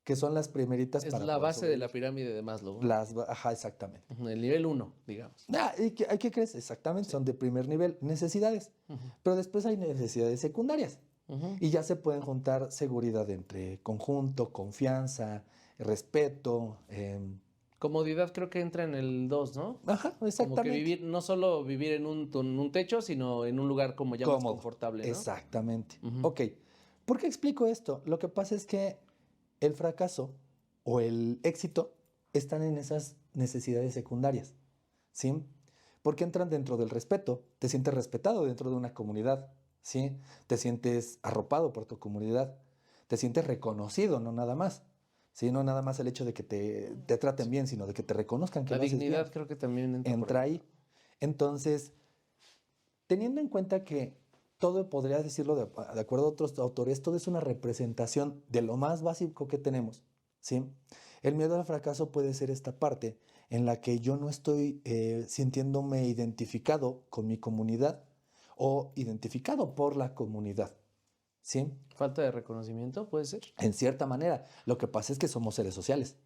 S1: que son las primeritas
S2: Es
S1: para
S2: la
S1: poder
S2: base de la
S1: sobrevivir.
S2: pirámide de Maslow, ¿no?
S1: Ajá, exactamente.
S2: Ujú, el nivel 1, digamos.
S1: ¿Y qué crees? Exactamente,
S2: Sí.
S1: son de primer nivel, necesidades.
S2: Ujú,
S1: Pero después hay necesidades secundarias.
S2: ujú.
S1: Y ya se pueden juntar seguridad entre conjunto, confianza, respeto.
S2: Comodidad creo que entra en el 2, ¿no?
S1: Ajá,
S2: Como que
S1: exactamente.
S2: vivir, no solo vivir en un techo, sino en un lugar como ya más
S1: Cómodo.
S2: confortable, ¿no?
S1: Exactamente.
S2: Ujú.
S1: Ok. ¿Por qué explico esto? Lo que pasa es que el fracaso o el éxito están en esas necesidades secundarias. ¿Sí? Porque entran dentro del respeto. Te sientes respetado dentro de una comunidad. ¿Sí? Te sientes arropado por tu comunidad. Te sientes reconocido, no nada más. ¿Sí? No nada más el hecho de que te traten bien, sino de que te reconozcan que
S2: La
S1: lo haces bien.
S2: dignidad creo que también entra por
S1: Entra
S2: ahí.
S1: ahí. Entonces, teniendo en cuenta que todo, podría decirlo de acuerdo a otros autores, todo es una representación de lo más básico que tenemos, ¿sí? El miedo al fracaso puede ser esta parte en la que yo no estoy sintiéndome identificado con mi comunidad o identificado por la comunidad, ¿sí?
S2: Falta de reconocimiento, puede ser.
S1: En cierta manera, lo que pasa es que somos seres sociales,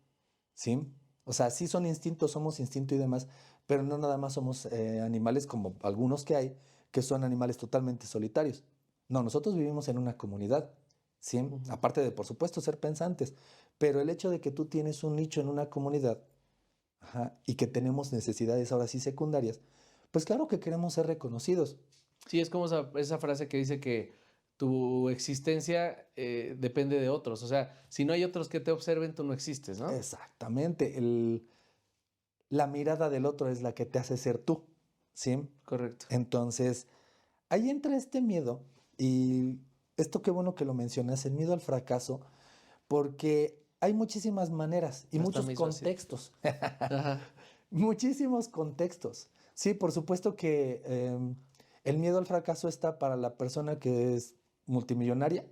S1: ¿sí? O sea, sí son instintos, somos instinto y demás, pero no nada más somos animales como algunos que hay, que son animales totalmente solitarios. No, nosotros vivimos en una comunidad, ¿sí?
S2: Ujú.
S1: Aparte de, por supuesto, ser pensantes, pero el hecho de que tú tienes un nicho en una comunidad, ajá, y que tenemos necesidades ahora sí secundarias, pues claro que queremos ser reconocidos.
S2: Sí, es como esa frase que dice que tu existencia depende de otros. O sea, si no hay otros que te observen, tú no existes, ¿no?
S1: Exactamente, la mirada del otro es la que te hace ser tú, ¿sí?
S2: Correcto.
S1: Entonces, ahí entra este miedo y esto qué bueno que lo mencionas, el miedo al fracaso, porque hay muchísimas maneras y
S2: Hasta
S1: muchos
S2: me hizo así.
S1: contextos,
S2: Ajá.
S1: muchísimos contextos. Sí, por supuesto que el miedo al fracaso está para la persona que es multimillonaria,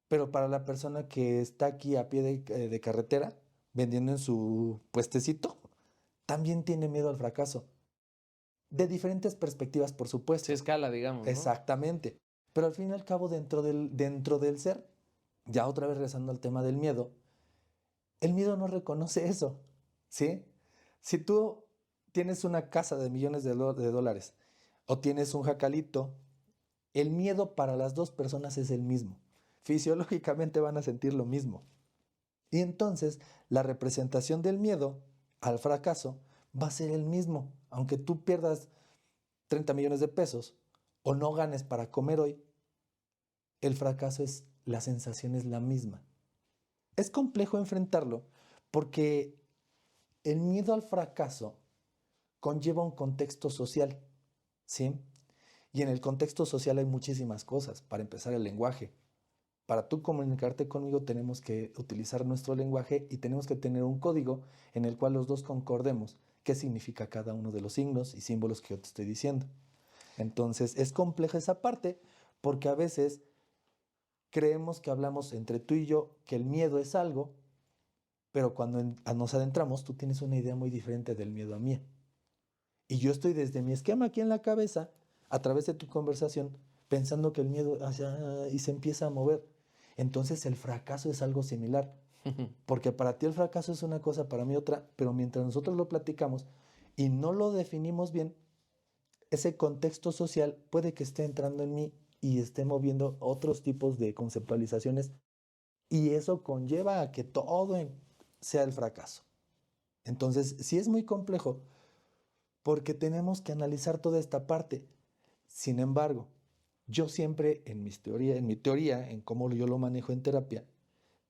S1: pero para la persona que está aquí a pie de carretera vendiendo en su puestecito, también tiene miedo al fracaso. De diferentes perspectivas, por
S2: Se
S1: supuesto.
S2: escala, digamos, ¿no?
S1: Exactamente. Pero al fin y al cabo, dentro del ser, ya otra vez regresando al tema del miedo, el miedo no reconoce eso, ¿sí? Si tú tienes una casa de millones de dólares o tienes un jacalito, el miedo para las dos personas es el mismo. Fisiológicamente van a sentir lo mismo. Y entonces la representación del miedo al fracaso va a ser el mismo. Aunque tú pierdas 30 millones de pesos o no ganes para comer hoy, el fracaso es, la sensación es la misma. Es complejo enfrentarlo porque el miedo al fracaso conlleva un contexto social, ¿sí? Y en el contexto social hay muchísimas cosas. Para empezar, el lenguaje. Para tú comunicarte conmigo tenemos que utilizar nuestro lenguaje y tenemos que tener un código en el cual los dos concordemos qué significa cada uno de los signos y símbolos que yo te estoy diciendo. Entonces, es compleja esa parte porque a veces creemos que hablamos entre tú y yo que el miedo es algo, pero cuando nos adentramos, tú tienes una idea muy diferente del miedo a mí. Y yo estoy desde mi esquema aquí en la cabeza, a través de tu conversación, pensando que el miedo y se empieza a mover. Entonces el fracaso es algo similar, porque para ti el fracaso es una cosa, para mí otra, pero mientras nosotros lo platicamos y no lo definimos bien, ese contexto social puede que esté entrando en mí y esté moviendo otros tipos de conceptualizaciones y eso conlleva a que todo sea el fracaso. Entonces, sí es muy complejo porque tenemos que analizar toda esta parte. Sin embargo, yo siempre en mi teoría, en cómo yo lo manejo en terapia,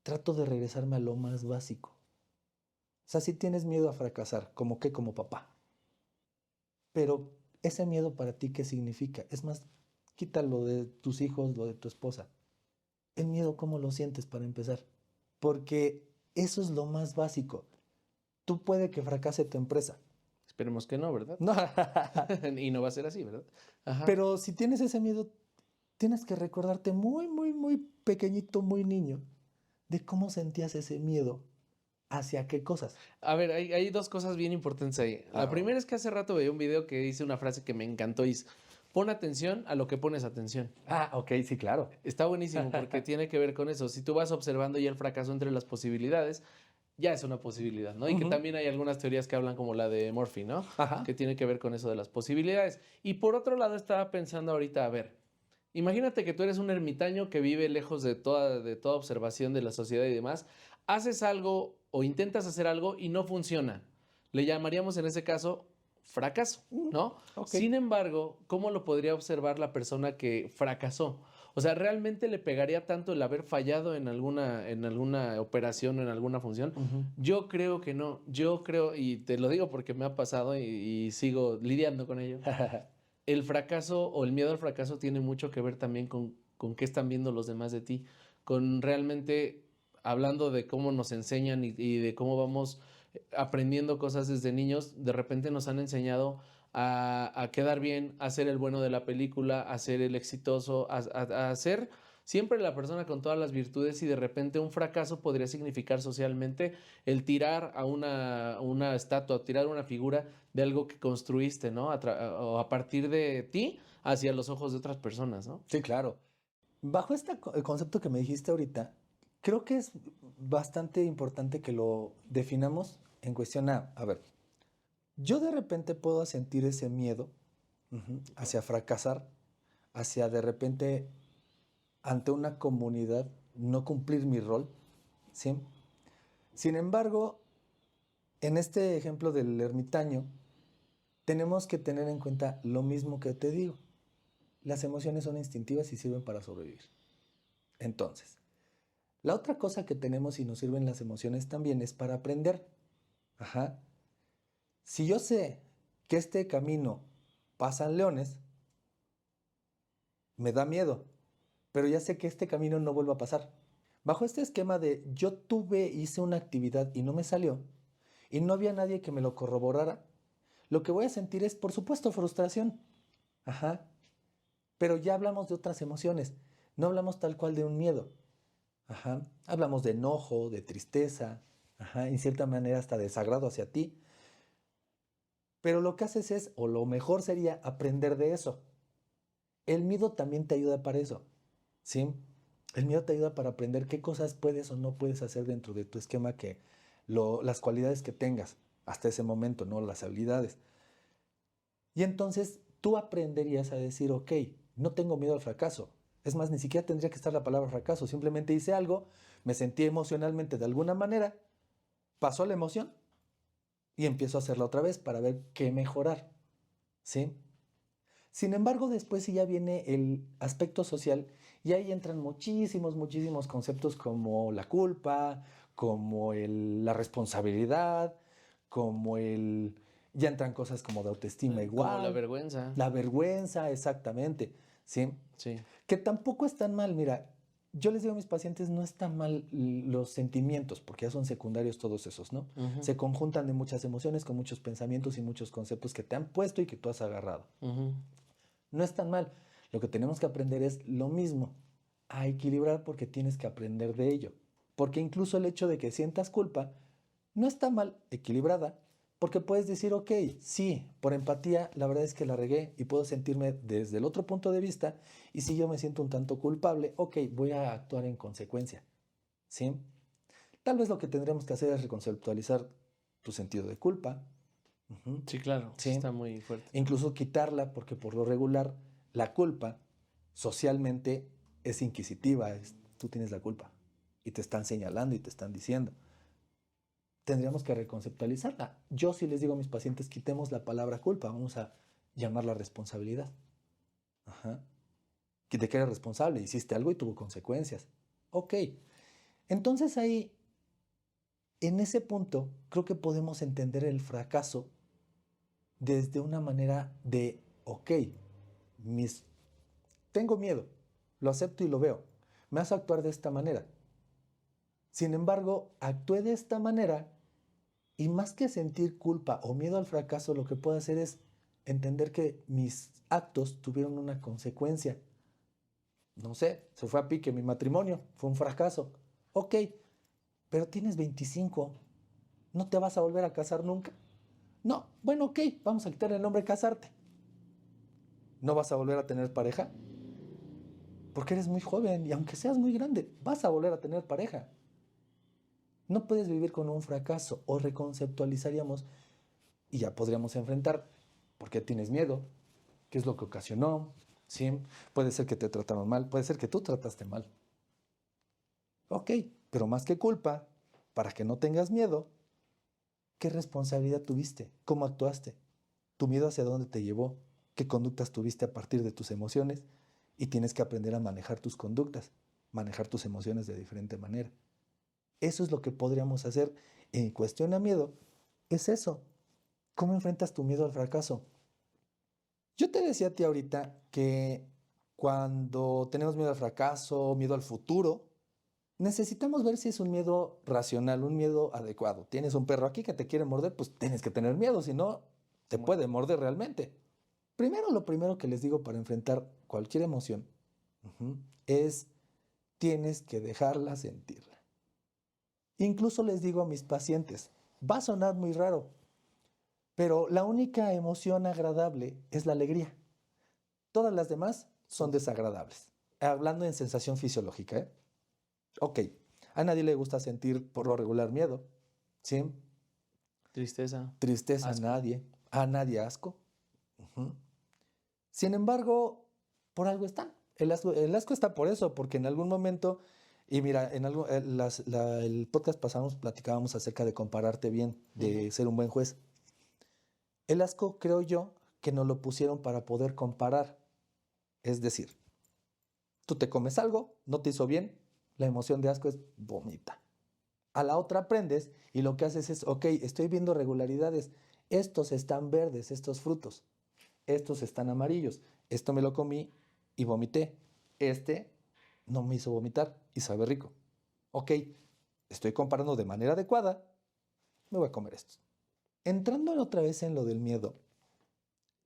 S1: trato de regresarme a lo más básico. O sea, si tienes miedo a fracasar, ¿como qué? Como papá. Pero ese miedo para ti, ¿qué significa? Es más, quítalo de tus hijos, lo de tu esposa. El miedo, ¿cómo lo sientes para empezar? Porque eso es lo más básico. Tú puede que fracase tu empresa.
S2: Esperemos que no, ¿verdad?
S1: No.
S2: Y no va a ser así, ¿verdad? Ajá.
S1: Pero si tienes ese miedo, tienes que recordarte muy, muy, muy pequeñito, muy niño, de cómo sentías ese miedo hacia qué cosas.
S2: A ver, hay dos cosas bien importantes ahí. La primera es que hace rato veía un video que dice una frase que me encantó y es, pon atención a lo que pones atención.
S1: Ok, sí, claro.
S2: Está buenísimo porque tiene que ver con eso. Si tú vas observando ya el fracaso entre las posibilidades, ya es una posibilidad, ¿no? Y que también hay algunas teorías que hablan como la de Murphy, ¿no?
S1: Ajá.
S2: Que tiene que ver con eso de las posibilidades. Y por otro lado estaba pensando ahorita, a ver, imagínate que tú eres un ermitaño que vive lejos de toda observación de la sociedad y demás, haces algo o intentas hacer algo y no funciona. Le llamaríamos en ese caso fracaso, ¿no?
S1: Ok.
S2: Sin embargo, ¿cómo lo podría observar la persona que fracasó? O sea, ¿realmente le pegaría tanto el haber fallado en alguna operación o en alguna función? Yo creo que no. Yo creo, y te lo digo porque me ha pasado y sigo lidiando con ello. El fracaso o el miedo al fracaso tiene mucho que ver también con qué están viendo los demás de ti, con realmente hablando de cómo nos enseñan y de cómo vamos aprendiendo cosas desde niños, de repente nos han enseñado a quedar bien, a ser el bueno de la película, a ser el exitoso, a ser siempre la persona con todas las virtudes y de repente un fracaso podría significar socialmente el tirar a una estatua, tirar una figura de algo que construiste, ¿no? O a partir de ti hacia los ojos de otras personas, ¿no?
S1: Sí, claro. Bajo el concepto que me dijiste ahorita, creo que es bastante importante que lo definamos en cuestión a ver, yo de repente puedo sentir ese miedo hacia fracasar, hacia de repente ante una comunidad no cumplir mi rol, ¿sí? Sin embargo, en este ejemplo del ermitaño, tenemos que tener en cuenta lo mismo que te digo. Las emociones son instintivas y sirven para sobrevivir. Entonces, la otra cosa que tenemos y nos sirven las emociones también es para aprender. Ajá. Si yo sé que este camino pasan leones, me da miedo, pero ya sé que este camino no vuelve a pasar. Bajo este esquema de hice una actividad y no me salió, y no había nadie que me lo corroborara, lo que voy a sentir es, por supuesto, frustración. Ajá. Pero ya hablamos de otras emociones, no hablamos tal cual de un miedo. Ajá. Hablamos de enojo, de tristeza, ajá, en cierta manera hasta desagrado hacia ti. Pero lo que haces es, o lo mejor sería aprender de eso. El miedo también te ayuda para eso, ¿sí? El miedo te ayuda para aprender qué cosas puedes o no puedes hacer dentro de tu esquema las cualidades que tengas hasta ese momento, no las habilidades. Y entonces tú aprenderías a decir, ok, no tengo miedo al fracaso. Es más, ni siquiera tendría que estar la palabra fracaso. Simplemente hice algo, me sentí emocionalmente de alguna manera, pasó la emoción y empiezo a hacerla otra vez para ver qué mejorar, ¿sí? Sin embargo, después sí ya viene el aspecto social y ahí entran muchísimos conceptos como la culpa, como la responsabilidad, como el... Ya entran cosas como de autoestima
S2: Como la
S1: igual,
S2: vergüenza.
S1: la vergüenza, exactamente, ¿sí?
S2: Sí.
S1: Que tampoco es tan mal, mira, yo les digo a mis pacientes, no están mal los sentimientos, porque ya son secundarios todos esos, ¿no?
S2: Ujú,
S1: Se conjuntan de muchas emociones con muchos pensamientos y muchos conceptos que te han puesto y que tú has agarrado.
S2: ujú.
S1: No es tan mal. Lo que tenemos que aprender es lo mismo, a equilibrar porque tienes que aprender de ello. Porque incluso el hecho de que sientas culpa no está mal equilibrada, porque puedes decir, ok, sí, por empatía, la verdad es que la regué y puedo sentirme desde el otro punto de vista, y si yo me siento un tanto culpable, ok, voy a actuar en consecuencia, ¿sí? Tal vez lo que tendremos que hacer es reconceptualizar tu sentido de culpa, ujú,
S2: Sí, claro, sí
S1: ¿sí?
S2: está muy fuerte.
S1: Incluso quitarla, porque por lo regular la culpa socialmente es inquisitiva, tú tienes la culpa y te están señalando y te están diciendo. Tendríamos que reconceptualizarla. Yo sí les digo a mis pacientes, quitemos la palabra culpa, vamos a llamarla responsabilidad. Ajá. ¿De qué eres responsable? Hiciste algo y tuvo consecuencias. Ok. Entonces ahí, en ese punto, creo que podemos entender el fracaso desde una manera de, ok, mis tengo miedo, lo acepto y lo veo. Me hace actuar de esta manera. Sin embargo, actué de esta manera y más que sentir culpa o miedo al fracaso, lo que puedo hacer es entender que mis actos tuvieron una consecuencia. No sé, se fue a pique mi matrimonio, fue un fracaso. Ok, pero tienes 25, ¿no te vas a volver a casar nunca? No, bueno, ok, vamos a quitar el nombre casarte. ¿No vas a volver a tener pareja? Porque eres muy joven y aunque seas muy grande, vas a volver a tener pareja. No puedes vivir con un fracaso o reconceptualizaríamos y ya podríamos enfrentar por qué tienes miedo, qué es lo que ocasionó, ¿sí? Puede ser que te trataron mal, puede ser que tú trataste mal. Ok, pero más que culpa, para que no tengas miedo, ¿qué responsabilidad tuviste? ¿Cómo actuaste? ¿Tu miedo hacia dónde te llevó? ¿Qué conductas tuviste a partir de tus emociones? Y tienes que aprender a manejar tus conductas, manejar tus emociones de diferente manera. Eso es lo que podríamos hacer en cuestión a miedo. Es eso. ¿Cómo enfrentas tu miedo al fracaso? Yo te decía a ti ahorita que cuando tenemos miedo al fracaso, miedo al futuro, necesitamos ver si es un miedo racional, un miedo adecuado. Tienes un perro aquí que te quiere morder, pues tienes que tener miedo, si no, te puede morder realmente. Primero, lo primero que les digo para enfrentar cualquier emoción es tienes que dejarla sentirla. Incluso les digo a mis pacientes, va a sonar muy raro, pero la única emoción agradable es la alegría. Todas las demás son desagradables. Hablando en sensación fisiológica, ¿eh? Ok, a nadie le gusta sentir por lo regular miedo, ¿sí?
S2: Tristeza,
S1: Tristeza
S2: asco.
S1: a nadie asco. Ujú. Sin embargo, por algo están. El asco está por eso, porque en algún momento, y mira, el podcast pasado platicábamos acerca de compararte bien, de
S2: Ujú.
S1: ser un buen juez. El asco creo yo que nos lo pusieron para poder comparar. Es decir, tú te comes algo, no te hizo bien, la emoción de asco es vomita. A la otra aprendes y lo que haces es, ok, estoy viendo regularidades. Estos están verdes, estos frutos. Estos están amarillos. Esto me lo comí y vomité. Este no me hizo vomitar y sabe rico. Ok, estoy comparando de manera adecuada, me voy a comer esto. Entrando otra vez en lo del miedo,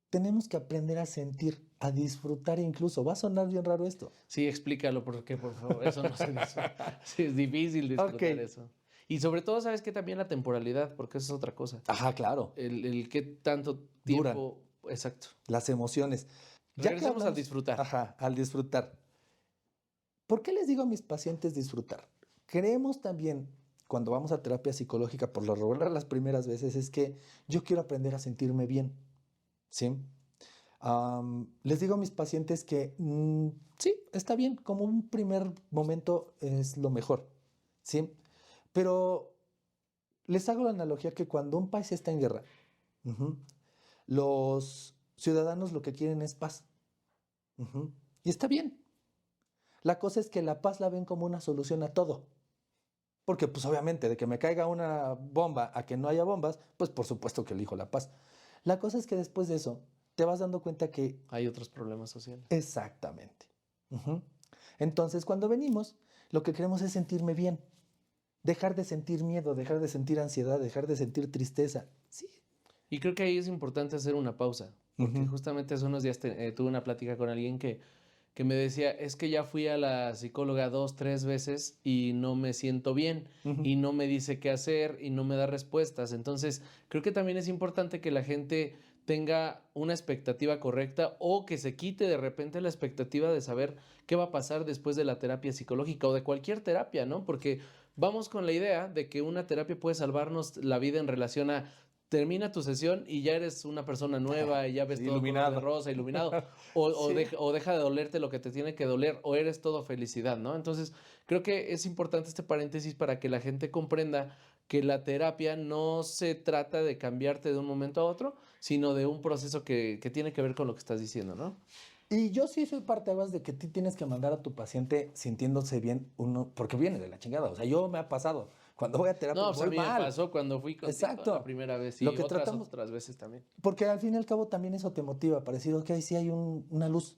S1: tenemos que aprender a sentir, a disfrutar incluso. Va a sonar bien raro esto.
S2: Sí, explícalo, porque por favor, eso no se disfruta. Sí, es difícil
S1: Ok.
S2: disfrutar eso. Y sobre todo, ¿sabes qué? También la temporalidad, porque eso es otra cosa.
S1: Ajá, claro.
S2: El qué tanto
S1: Duran
S2: tiempo, exacto.
S1: las emociones. Ya que
S2: Regresemos al
S1: hablamos,
S2: disfrutar.
S1: ajá, al disfrutar. ¿Por qué les digo a mis pacientes disfrutar? Creemos también, cuando vamos a terapia psicológica, por lo regular las primeras veces, es que yo quiero aprender a sentirme bien, ¿sí? Les digo a mis pacientes que sí, está bien, como un primer momento es lo mejor, ¿sí? Pero les hago la analogía que cuando un país está en guerra, ujú, los ciudadanos lo que quieren es paz. Ujú. Y está bien. La cosa es que la paz la ven como una solución a todo. Porque pues obviamente de que me caiga una bomba a que no haya bombas, pues por supuesto que elijo la paz. La cosa es que después de eso te vas dando cuenta que
S2: Hay otros problemas sociales.
S1: exactamente. Ujú. Entonces cuando venimos, lo que queremos es sentirme bien. Dejar de sentir miedo, dejar de sentir ansiedad, dejar de sentir tristeza. Sí.
S2: Y creo que ahí es importante hacer una pausa, porque
S1: Ujú.
S2: justamente hace unos días tuve una plática con alguien que me decía, es que ya fui a la psicóloga 2, 3 veces y no me siento bien
S1: Ujú.
S2: y no me dice qué hacer y no me da respuestas. Entonces, creo que también es importante que la gente tenga una expectativa correcta o que se quite de repente la expectativa de saber qué va a pasar después de la terapia psicológica o de cualquier terapia, ¿no? Porque vamos con la idea de que una terapia puede salvarnos la vida en relación a termina tu sesión y ya eres una persona nueva y ya ves
S1: Sí,
S2: todo color de
S1: iluminado.
S2: rosa, iluminado, o
S1: Sí.
S2: o deja de dolerte lo que te tiene que doler, o eres todo felicidad, ¿no? Entonces, creo que es importante este paréntesis para que la gente comprenda que la terapia no se trata de cambiarte de un momento a otro, sino de un proceso que tiene que ver con lo que estás diciendo, ¿no?
S1: Y yo sí soy parteaguas de que tú tienes que mandar a tu paciente sintiéndose bien uno, porque viene de la chingada. O sea, yo me ha pasado. Cuando voy a terapia
S2: No,
S1: me
S2: pues a
S1: voy
S2: mí me
S1: mal.
S2: pasó cuando fui contigo la
S1: Exacto.
S2: primera vez
S1: Lo
S2: y
S1: que tratamos,
S2: otras veces también.
S1: porque al fin y al cabo también eso te motiva para decir, ok, sí hay una luz.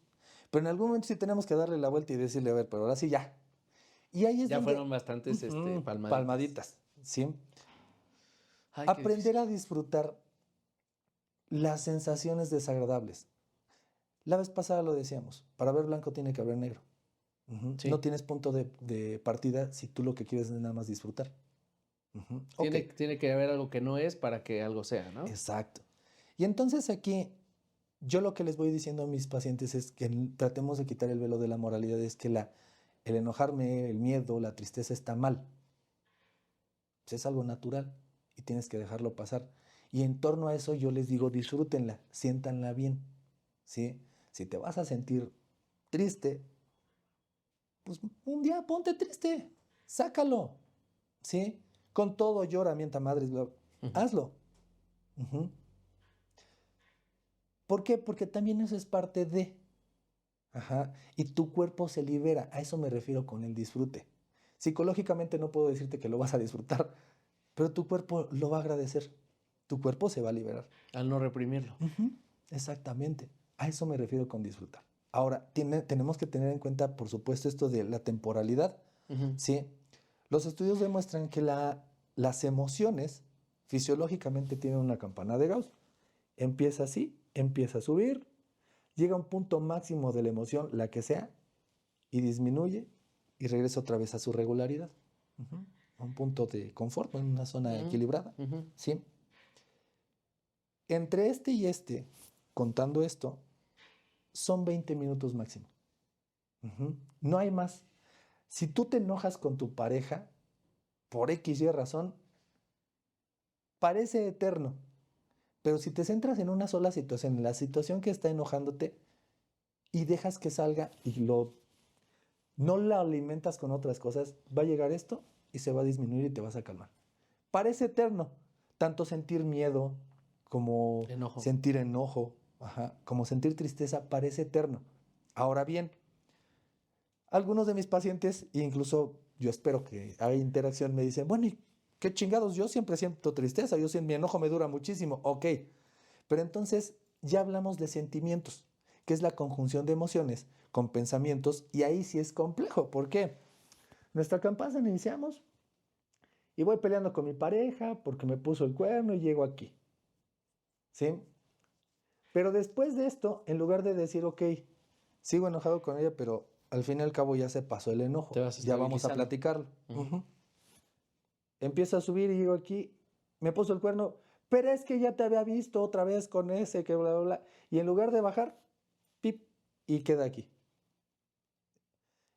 S1: Pero en algún momento sí tenemos que darle la vuelta y decirle, a ver, pero ahora sí ya. Y ahí es
S2: Ya
S1: donde,
S2: fueron bastantes palmaditas.
S1: palmaditas, ¿sí?
S2: Ay, qué difícil.
S1: Aprender a disfrutar las sensaciones desagradables. La vez pasada lo decíamos, para ver blanco tiene que haber negro. Ujú. No
S2: Sí.
S1: tienes punto de partida si tú lo que quieres es nada más disfrutar. Ujú. Ok,
S2: Tiene que haber algo que no es para que algo sea, ¿no?
S1: exacto. Y entonces aquí yo lo que les voy diciendo a mis pacientes es que tratemos de quitar el velo de la moralidad, es que el enojarme, el miedo, la tristeza está mal. Pues es algo natural y tienes que dejarlo pasar. Y en torno a eso yo les digo, disfrútenla, siéntanla bien. ¿Sí? Si te vas a sentir triste, pues un día ponte triste, sácalo. ¿Sí? Con todo llora, mienta madres,
S2: Ujú.
S1: hazlo. Ujú. ¿Por qué? Porque también eso es parte de. Ajá. Y tu cuerpo se libera. A eso me refiero con el disfrute. Psicológicamente no puedo decirte que lo vas a disfrutar, pero tu cuerpo lo va a agradecer. Tu cuerpo se va a liberar.
S2: Al no reprimirlo.
S1: Ujú. Exactamente. A eso me refiero con disfrutar. Ahora, tenemos que tener en cuenta, por supuesto, esto de la temporalidad.
S2: Ujú.
S1: ¿Sí? Los estudios demuestran que las emociones fisiológicamente tienen una campana de Gauss. Empieza así, empieza a subir, llega a un punto máximo de la emoción, la que sea, y disminuye y regresa otra vez a su regularidad. Ujú. A un punto de confort, en una zona
S2: Ujú.
S1: equilibrada.
S2: Ujú.
S1: ¿Sí? Entre este y este, contando esto, son 20 minutos máximo. Ujú. No hay más. Si tú te enojas con tu pareja, por X y razón, parece eterno. Pero si te centras en una sola situación, en la situación que está enojándote, y dejas que salga y no la alimentas con otras cosas, va a llegar esto y se va a disminuir y te vas a calmar. Parece eterno, tanto sentir miedo como
S2: Enojo.
S1: sentir enojo, ajá, como sentir tristeza, parece eterno. Ahora bien, algunos de mis pacientes, e incluso yo espero que haya interacción, me dicen, bueno, ¿y qué chingados? Yo siempre siento tristeza, mi enojo me dura muchísimo. Ok, pero entonces ya hablamos de sentimientos, que es la conjunción de emociones con pensamientos, y ahí sí es complejo. ¿Por qué? Nuestra campaña iniciamos y voy peleando con mi pareja porque me puso el cuerno y llego aquí. ¿Sí? Pero después de esto, en lugar de decir, ok, sigo enojado con ella, pero al fin y al cabo ya se pasó el
S2: Te
S1: enojo,
S2: vas
S1: ya vamos a
S2: estabilizando.
S1: platicarlo.
S2: Ujú.
S1: Ujú. Empieza a subir y llego aquí, me puso el cuerno, pero es que ya te había visto otra vez con ese, que bla, bla, bla. Y en lugar de bajar, pip, y queda aquí.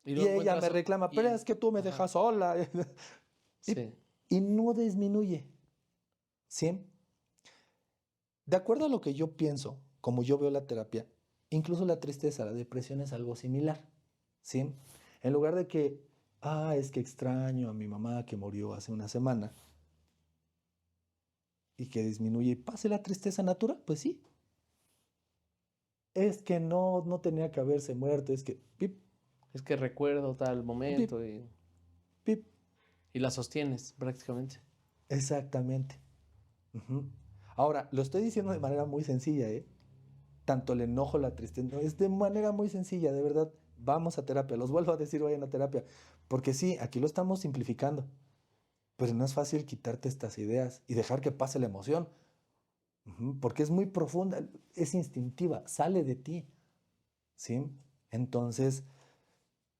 S2: Y
S1: Y
S2: luego
S1: ella
S2: encuentras.
S1: me reclama, pero es que tú me
S2: Ajá.
S1: dejas sola. y,
S2: Sí.
S1: y no disminuye. ¿Sí? De acuerdo a lo que yo pienso, como yo veo la terapia, incluso la tristeza, la depresión es algo similar. ¿Sí? En lugar de que, es que extraño a mi mamá que murió hace una semana y que disminuye y pase la tristeza natural, pues sí. es que no tenía que haberse muerto, es que pip,
S2: Es que recuerdo tal momento
S1: pip,
S2: y la sostienes prácticamente.
S1: exactamente. Ujú. Ahora, lo estoy diciendo de manera muy sencilla, ¿eh? Tanto el enojo, la tristeza, no, es de manera muy sencilla, de verdad. Vamos a terapia, los vuelvo a decir, vayan a terapia, porque sí, aquí lo estamos simplificando, pero no es fácil quitarte estas ideas y dejar que pase la emoción, ujú, porque es muy profunda, es instintiva, sale de ti, ¿sí? Entonces,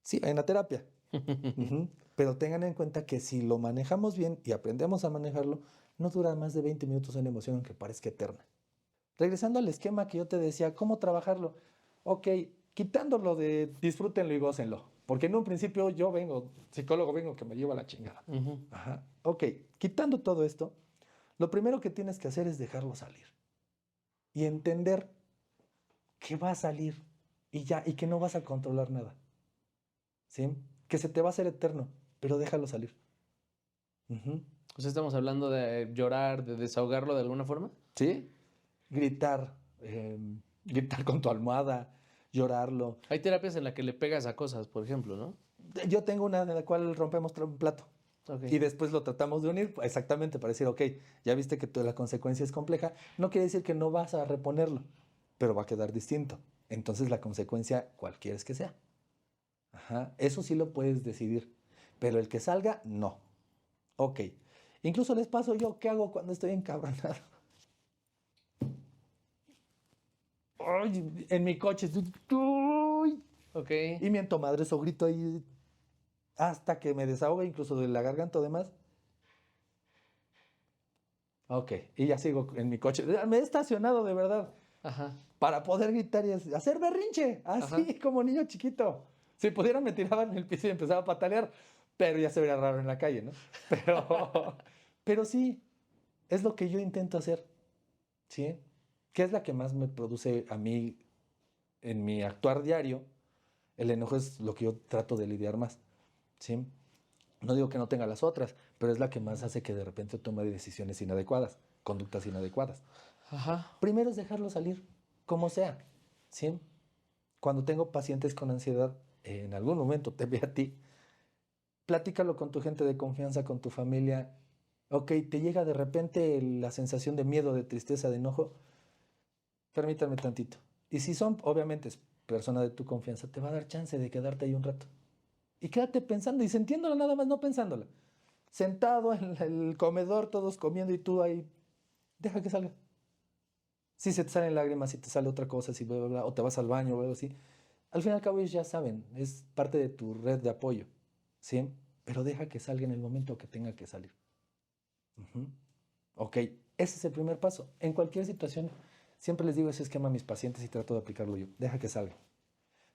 S1: sí, vayan a terapia, ujú, pero tengan en cuenta que si lo manejamos bien y aprendemos a manejarlo, no dura más de 20 minutos una emoción aunque parezca eterna. Regresando al esquema que yo te decía, ¿cómo trabajarlo? Ok, quitándolo de disfrútenlo y gócenlo. Porque en un principio yo vengo, psicólogo vengo que me lleva la chingada.
S2: Ujú.
S1: Ajá. Ok, quitando todo esto, lo primero que tienes que hacer es dejarlo salir. Y entender que va a salir y ya, y que no vas a controlar nada. ¿Sí? Que se te va a hacer eterno, pero déjalo salir. Ujú.
S2: O sea, estamos hablando de llorar, de desahogarlo de alguna forma.
S1: ¿Sí? Gritar, gritar con tu almohada, llorarlo.
S2: Hay terapias en las que le pegas a cosas, por ejemplo, ¿no?
S1: Yo tengo una en la cual rompemos un plato
S2: Ok.
S1: y después lo tratamos de unir exactamente para decir, ok, ya viste que la consecuencia es compleja, no quiere decir que no vas a reponerlo, pero va a quedar distinto. Entonces la consecuencia, cual quieres que sea. Ajá, eso sí lo puedes decidir, pero el que salga, no. Ok, incluso les paso yo, ¿qué hago cuando estoy encabronado? Ay, en mi coche, uy,
S2: Ok.
S1: y miento madre, eso grito ahí hasta que me desahoga incluso de la garganta o demás. Ok, y ya sigo en mi coche. Me he estacionado de verdad
S2: Ajá.
S1: para poder gritar y hacer berrinche, así
S2: Ajá.
S1: como niño chiquito. Si pudiera me tiraba en el piso y empezaba a patalear, pero ya se vería raro en la calle, ¿no? Pero sí, es lo que yo intento hacer, ¿sí? ¿Qué es la que más me produce a mí en mi actuar diario? El enojo es lo que yo trato de lidiar más, ¿sí? No digo que no tenga las otras, pero es la que más hace que de repente tome decisiones inadecuadas, conductas inadecuadas.
S2: Ajá.
S1: Primero es dejarlo salir, como sea, ¿sí? Cuando tengo pacientes con ansiedad, en algún momento te ve a ti, platícalo con tu gente de confianza, con tu familia. Ok, te llega de repente la sensación de miedo, de tristeza, de enojo, permítame tantito. Y si son, obviamente, es persona de tu confianza, te va a dar chance de quedarte ahí un rato. Y quédate pensando y sintiéndola nada más, no pensándola. Sentado en el comedor, todos comiendo y tú ahí, deja que salga. Si se te salen lágrimas, si te sale otra cosa, si bla, bla, bla, o te vas al baño o algo así. Al fin y al cabo ellos ya saben, es parte de tu red de apoyo, ¿sí? Pero deja que salga en el momento que tenga que salir. Ujú. Ok, ese es el primer paso. En cualquier situación, siempre les digo ese esquema a mis pacientes y trato de aplicarlo yo. Deja que salga.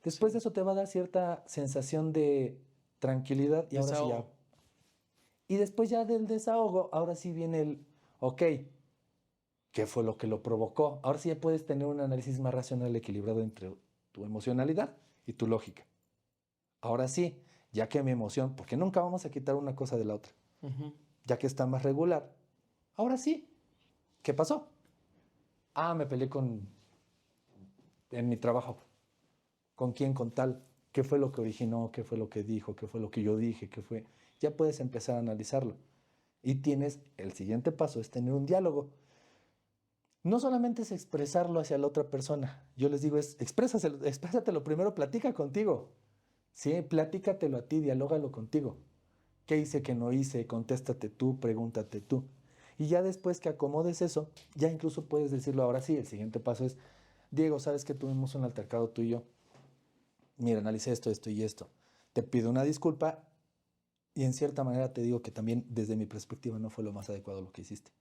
S1: Después
S2: Sí.
S1: de eso te va a dar cierta sensación de tranquilidad y ahora sí ya.
S2: Desahogo.
S1: Y después ya del desahogo, ahora sí viene el, ok, ¿qué fue lo que lo provocó? Ahora sí ya puedes tener un análisis más racional, equilibrado entre tu emocionalidad y tu lógica. Ahora sí, ya que mi emoción, porque nunca vamos a quitar una cosa de la otra,
S2: Ujú.
S1: ya que está más regular, ahora sí, ¿qué pasó? Ah, me peleé en mi trabajo. ¿Con quién? Con tal. ¿Qué fue lo que originó? ¿Qué fue lo que dijo? ¿Qué fue lo que yo dije? ¿Qué fue? Ya puedes empezar a analizarlo. Y tienes, el siguiente paso es tener un diálogo. No solamente es expresarlo hacia la otra persona. Yo les digo, exprésatelo primero, platica contigo. Sí, platícatelo a ti, dialógalo contigo. ¿Qué hice, qué no hice? Contéstate tú, pregúntate tú. Y ya después que acomodes eso, ya incluso puedes decirlo ahora sí. El siguiente paso es, Diego, sabes que tuvimos un altercado tú y yo. Mira, analicé esto, esto y esto. Te pido una disculpa y en cierta manera te digo que también desde mi perspectiva no fue lo más adecuado lo que hiciste.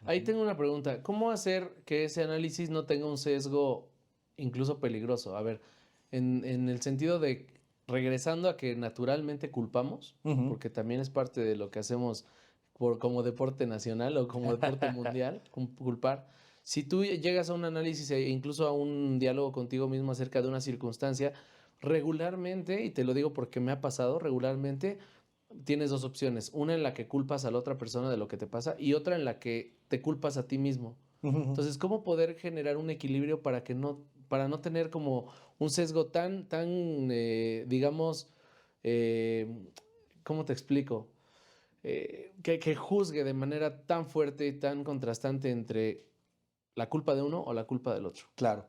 S2: Ahí
S1: Ujú.
S2: tengo una pregunta. ¿Cómo hacer que ese análisis no tenga un sesgo incluso peligroso? A ver, en el sentido de regresando a que naturalmente culpamos,
S1: Ujú.
S2: porque también es parte de lo que hacemos como deporte nacional o como deporte mundial, culpar. Si tú llegas a un análisis e incluso a un diálogo contigo mismo acerca de una circunstancia, regularmente, y te lo digo porque me ha pasado, regularmente tienes dos opciones, una en la que culpas a la otra persona de lo que te pasa y otra en la que te culpas a ti mismo.
S1: Ujú.
S2: Entonces, ¿cómo poder generar un equilibrio para no tener como un sesgo tan, digamos, ¿cómo te explico? Que juzgue de manera tan fuerte y tan contrastante entre la culpa de uno o la culpa del otro.
S1: Claro.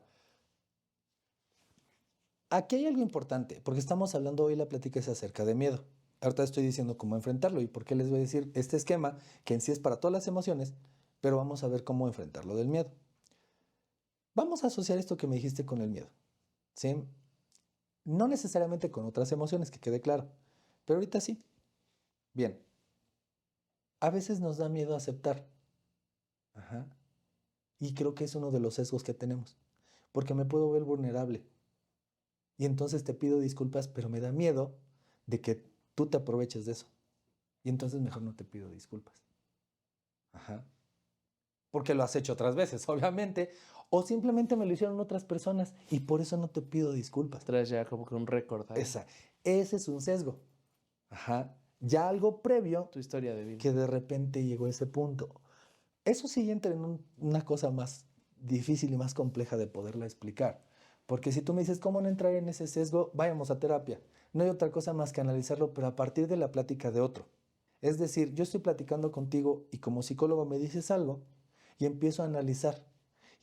S1: Aquí hay algo importante, porque estamos hablando hoy, la plática es acerca de miedo. Ahorita estoy diciendo cómo enfrentarlo y por qué les voy a decir este esquema, que en sí es para todas las emociones, pero vamos a ver cómo enfrentarlo del miedo. Vamos a asociar esto que me dijiste con el miedo, ¿sí? No necesariamente con otras emociones, que quede claro, pero ahorita sí. Bien, a veces nos da miedo aceptar. Ajá. Y creo que es uno de los sesgos que tenemos, porque me puedo ver vulnerable. Y entonces te pido disculpas, pero me da miedo de que tú te aproveches de eso. Y entonces mejor no te pido disculpas. Ajá. Porque lo has hecho otras veces, obviamente. O simplemente me lo hicieron otras personas y por eso no te pido disculpas.
S2: Traes ya como que un récord ahí.
S1: Ese es un sesgo. Ajá. Ya algo previo
S2: Tu historia de vida.
S1: que de repente llegó a ese punto. Eso sí entra en una cosa más difícil y más compleja de poderla explicar. Porque si tú me dices cómo no entrar en ese sesgo, vayamos a terapia. No hay otra cosa más que analizarlo, pero a partir de la plática de otro. Es decir, yo estoy platicando contigo y como psicólogo me dices algo y empiezo a analizar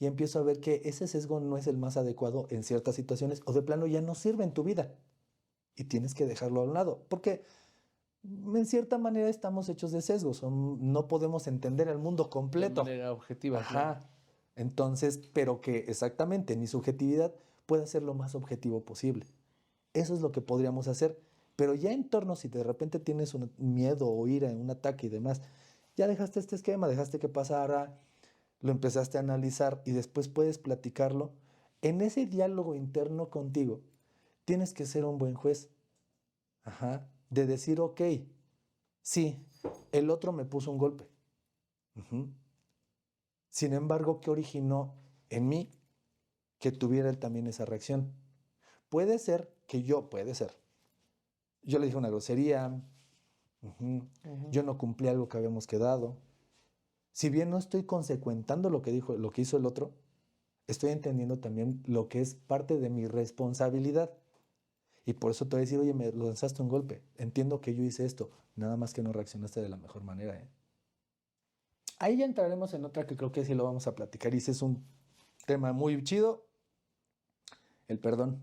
S1: y empiezo a ver que ese sesgo no es el más adecuado en ciertas situaciones o de plano ya no sirve en tu vida y tienes que dejarlo a un lado. Porque en cierta manera estamos hechos de sesgos, no podemos entender el mundo completo.
S2: De manera objetiva.
S1: Ajá.
S2: Claro.
S1: Entonces, pero que exactamente mi subjetividad pueda ser lo más objetivo posible. Eso es lo que podríamos hacer. Pero ya en torno, si de repente tienes un miedo o ira, un ataque y demás, ya dejaste este esquema, dejaste que pasara, lo empezaste a analizar y después puedes platicarlo. En ese diálogo interno contigo, tienes que ser un buen juez. Ajá. De decir, ok, sí, el otro me puso un golpe. Ujú. Sin embargo, ¿qué originó en mí que tuviera él también esa reacción? Puede ser que yo le dije una grosería, yo no cumplí algo que habíamos quedado. Si bien no estoy consecuentando lo que dijo, lo que hizo el otro, estoy entendiendo también lo que es parte de mi responsabilidad. Y por eso te voy a decir, oye, me lanzaste un golpe. Entiendo que yo hice esto, nada más que no reaccionaste de la mejor manera, ¿eh? Ahí ya entraremos en otra que creo que sí lo vamos a platicar y ese es un tema muy chido, el perdón,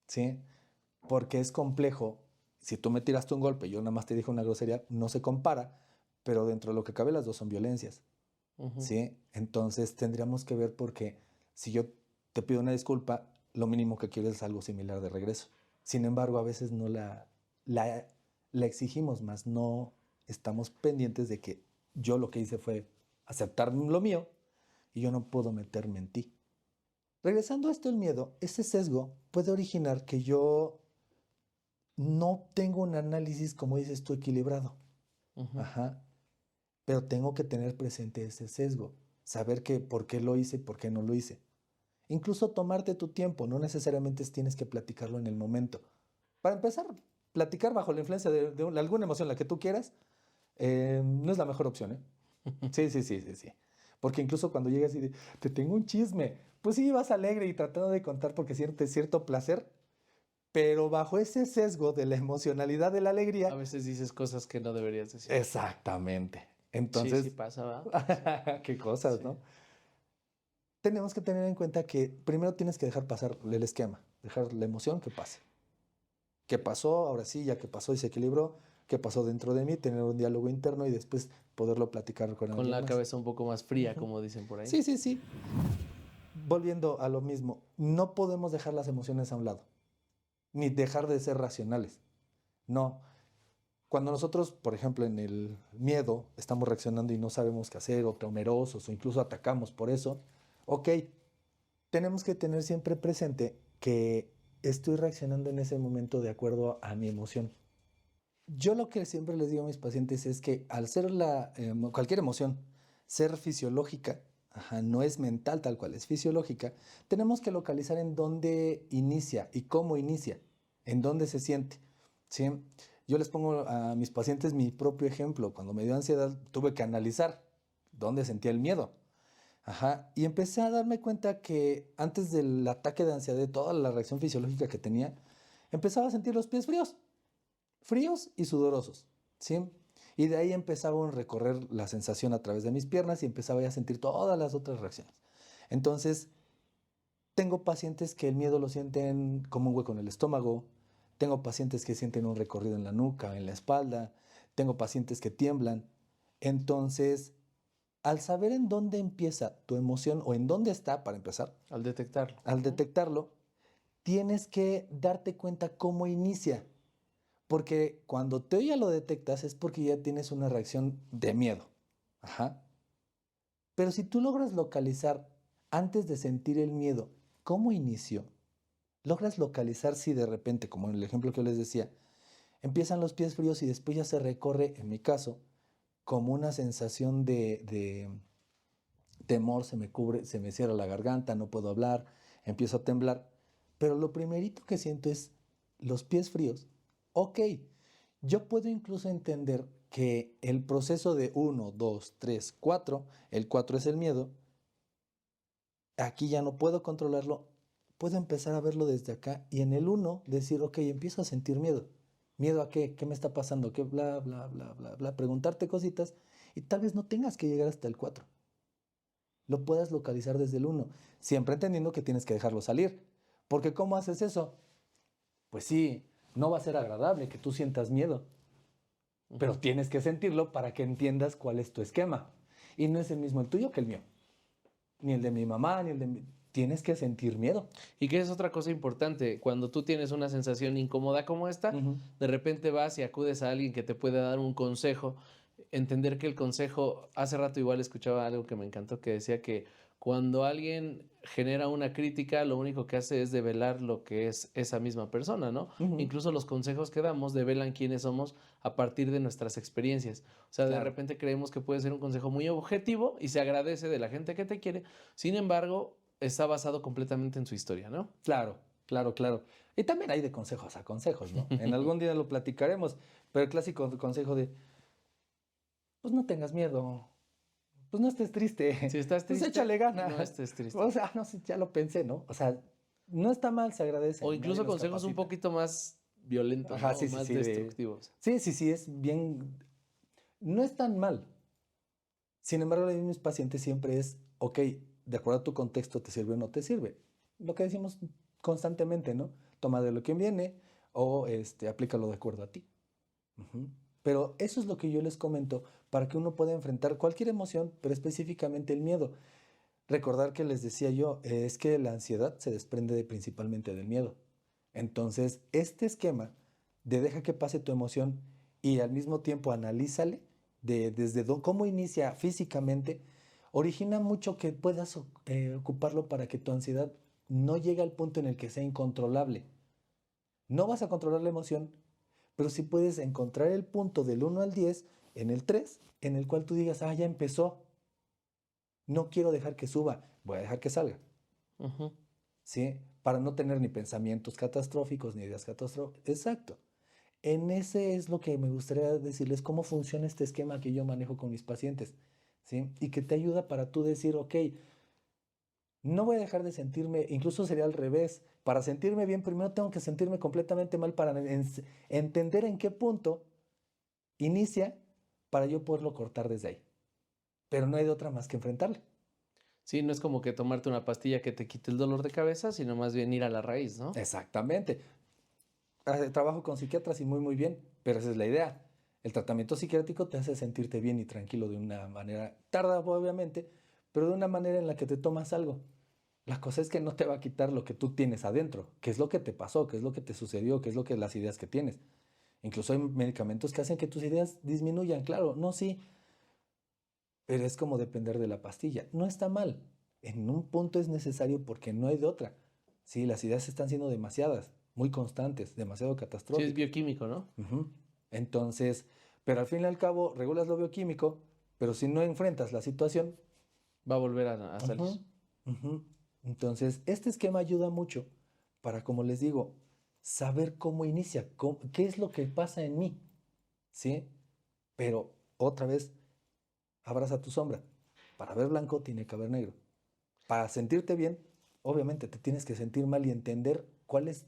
S1: ¿sí? Porque es complejo. Si tú me tiraste un golpe y yo nada más te dije una grosería, no se compara, pero dentro de lo que cabe las dos son violencias, ¿sí? Entonces tendríamos que ver porque si yo te pido una disculpa, lo mínimo que quiero es algo similar de regreso. Sin embargo, a veces no la exigimos más, no estamos pendientes de que yo lo que hice fue aceptar lo mío y yo no puedo meterme en ti. Regresando a esto, el miedo, ese sesgo puede originar que yo no tengo un análisis, como dices tú, equilibrado. Ajá. Pero tengo que tener presente ese sesgo, saber que por qué lo hice y por qué no lo hice. Incluso tomarte tu tiempo, no necesariamente tienes que platicarlo en el momento. Para empezar, platicar bajo la influencia de alguna emoción, la que tú quieras, no es la mejor opción, ¿eh? Sí. Porque incluso cuando llegas y te tengo un chisme, pues sí, vas alegre y tratando de contar porque sientes cierto placer, pero bajo ese sesgo de la emocionalidad de la alegría.
S2: A veces dices cosas que no deberías decir.
S1: Exactamente. Entonces,
S2: sí pasa, ¿va?
S1: qué cosas,
S2: Sí.
S1: ¿no? Tenemos que tener en cuenta que primero tienes que dejar pasar el esquema, dejar la emoción que pase. ¿Qué pasó? Ahora sí, ya que pasó y se equilibró, ¿qué pasó dentro de mí? Tener un diálogo interno y después poderlo platicar con
S2: Con
S1: alguien
S2: la
S1: más.
S2: cabeza un poco más fría, como dicen por ahí.
S1: Sí. Volviendo a lo mismo, no podemos dejar las emociones a un lado, ni dejar de ser racionales. No. Cuando nosotros, por ejemplo, en el miedo estamos reaccionando y no sabemos qué hacer, o temerosos, o incluso atacamos por eso, ok, tenemos que tener siempre presente que estoy reaccionando en ese momento de acuerdo a mi emoción. Yo lo que siempre les digo a mis pacientes es que al ser cualquier emoción, ser fisiológica, no es mental tal cual, es fisiológica, tenemos que localizar en dónde inicia y cómo inicia, en dónde se siente, ¿sí? Yo les pongo a mis pacientes mi propio ejemplo. Cuando me dio ansiedad, tuve que analizar dónde sentía el miedo. Ajá. Y empecé a darme cuenta que antes del ataque de ansiedad, de toda la reacción fisiológica que tenía, empezaba a sentir los pies fríos, fríos y sudorosos, ¿sí? Y de ahí empezaba a recorrer la sensación a través de mis piernas y empezaba ya a sentir todas las otras reacciones. Entonces, tengo pacientes que el miedo lo sienten como un hueco en el estómago, tengo pacientes que sienten un recorrido en la nuca, en la espalda, tengo pacientes que tiemblan. Entonces, al saber en dónde empieza tu emoción o en dónde está, para empezar,
S2: Al detectarlo.
S1: al detectarlo, tienes que darte cuenta cómo inicia. Porque cuando tú ya lo detectas es porque ya tienes una reacción de miedo. Ajá. Pero si tú logras localizar antes de sentir el miedo cómo inició, logras localizar si de repente, como en el ejemplo que yo les decía, empiezan los pies fríos y después ya se recorre, en mi caso, como una sensación de temor, se me cubre, se me cierra la garganta, no puedo hablar, empiezo a temblar. Pero lo primerito que siento es los pies fríos. Ok, yo puedo incluso entender que el proceso de 1, 2, 3, 4, el 4 es el miedo, aquí ya no puedo controlarlo, puedo empezar a verlo desde acá y en el 1 decir, ok, empiezo a sentir miedo. ¿Miedo a qué? ¿Qué me está pasando? ¿Qué? Bla, bla, bla, bla, bla. Preguntarte cositas y tal vez no tengas que llegar hasta el 4. Lo puedas localizar desde el 1, siempre entendiendo que tienes que dejarlo salir. Porque ¿cómo haces eso? Pues sí, no va a ser agradable que tú sientas miedo, pero tienes que sentirlo para que entiendas cuál es tu esquema. Y no es el mismo el tuyo que el mío, ni el de mi mamá, ni el de mi... Tienes que sentir miedo.
S2: Y que es otra cosa importante, cuando tú tienes una sensación incómoda como esta, de repente vas y acudes a alguien que te puede dar un consejo, entender que el consejo, hace rato igual escuchaba algo que me encantó, que decía que cuando alguien genera una crítica, lo único que hace es develar lo que es esa misma persona, ¿no? Incluso los consejos que damos develan quiénes somos a partir de nuestras experiencias. O sea, de
S1: Claro.
S2: repente creemos que puede ser un consejo muy objetivo y se agradece de la gente que te quiere, sin embargo está basado completamente en su historia, ¿no?
S1: Claro, claro, claro. Y también hay de consejos a consejos, ¿no? En algún día lo platicaremos, pero el clásico consejo de, pues no tengas miedo, pues no estés triste,
S2: Si estás
S1: pues
S2: triste,
S1: échale
S2: no
S1: ganas.
S2: estés triste.
S1: O sea, no sé, ya lo pensé, ¿no? O sea, no está mal, se agradece,
S2: O
S1: nadie
S2: incluso
S1: nos
S2: consejos un
S1: capacita.
S2: poquito más violentos,
S1: Ajá,
S2: ¿no? O
S1: sí, sí,
S2: más
S1: sí,
S2: destructivos.
S1: sí, sí, sí, es bien, no es tan mal. Sin embargo, le digo a mis pacientes siempre es, ok, de acuerdo a tu contexto, ¿te sirve o no te sirve? Lo que decimos constantemente, ¿no? Toma de lo que viene o aplícalo de acuerdo a ti. Ujú. Pero eso es lo que yo les comento para que uno pueda enfrentar cualquier emoción, pero específicamente el miedo. Recordar que les decía yo, es que la ansiedad se desprende principalmente del miedo. Entonces, este esquema de deja que pase tu emoción y al mismo tiempo analízale desde cómo inicia físicamente, origina mucho que puedas ocuparlo para que tu ansiedad no llegue al punto en el que sea incontrolable. No vas a controlar la emoción, pero sí puedes encontrar el punto del 1 al 10 en el 3 en el cual tú digas, ah, ya empezó, no quiero dejar que suba, voy a dejar que salga.
S2: Ujú.
S1: ¿Sí? Para no tener ni pensamientos catastróficos ni ideas catastróficas. Exacto. En ese es lo que me gustaría decirles, cómo funciona este esquema que yo manejo con mis pacientes, ¿sí? Y que te ayuda para tú decir, ok, no voy a dejar de sentirme, incluso sería al revés, para sentirme bien, primero tengo que sentirme completamente mal para entender en qué punto inicia para yo poderlo cortar desde ahí. Pero no hay de otra más que enfrentarlo.
S2: Sí, no es como que tomarte una pastilla que te quite el dolor de cabeza, sino más bien ir a la raíz, ¿no?
S1: Exactamente. Trabajo con psiquiatras y muy, muy bien, pero esa es la idea. El tratamiento psiquiátrico te hace sentirte bien y tranquilo de una manera, tarda obviamente, pero de una manera en la que te tomas algo. La cosa es que no te va a quitar lo que tú tienes adentro, qué es lo que te pasó, qué es lo que te sucedió, qué es lo que las ideas que tienes. Incluso hay medicamentos que hacen que tus ideas disminuyan, claro, no, sí, pero es como depender de la pastilla. No está mal. En un punto es necesario porque no hay de otra. Sí, las ideas están siendo demasiadas, muy constantes, demasiado
S2: Sí, es
S1: catastróficas.
S2: bioquímico, ¿no?
S1: Ujú. Entonces, pero al fin y al cabo regulas lo bioquímico, pero si no enfrentas la situación,
S2: Va a volver a salir.
S1: ujú, ujú. Entonces, este esquema ayuda mucho para, como les digo, saber cómo inicia, qué es lo que pasa en mí, ¿sí? Pero otra vez, abraza tu sombra. Para ver blanco tiene que haber negro. Para sentirte bien, obviamente te tienes que sentir mal y entender cuál es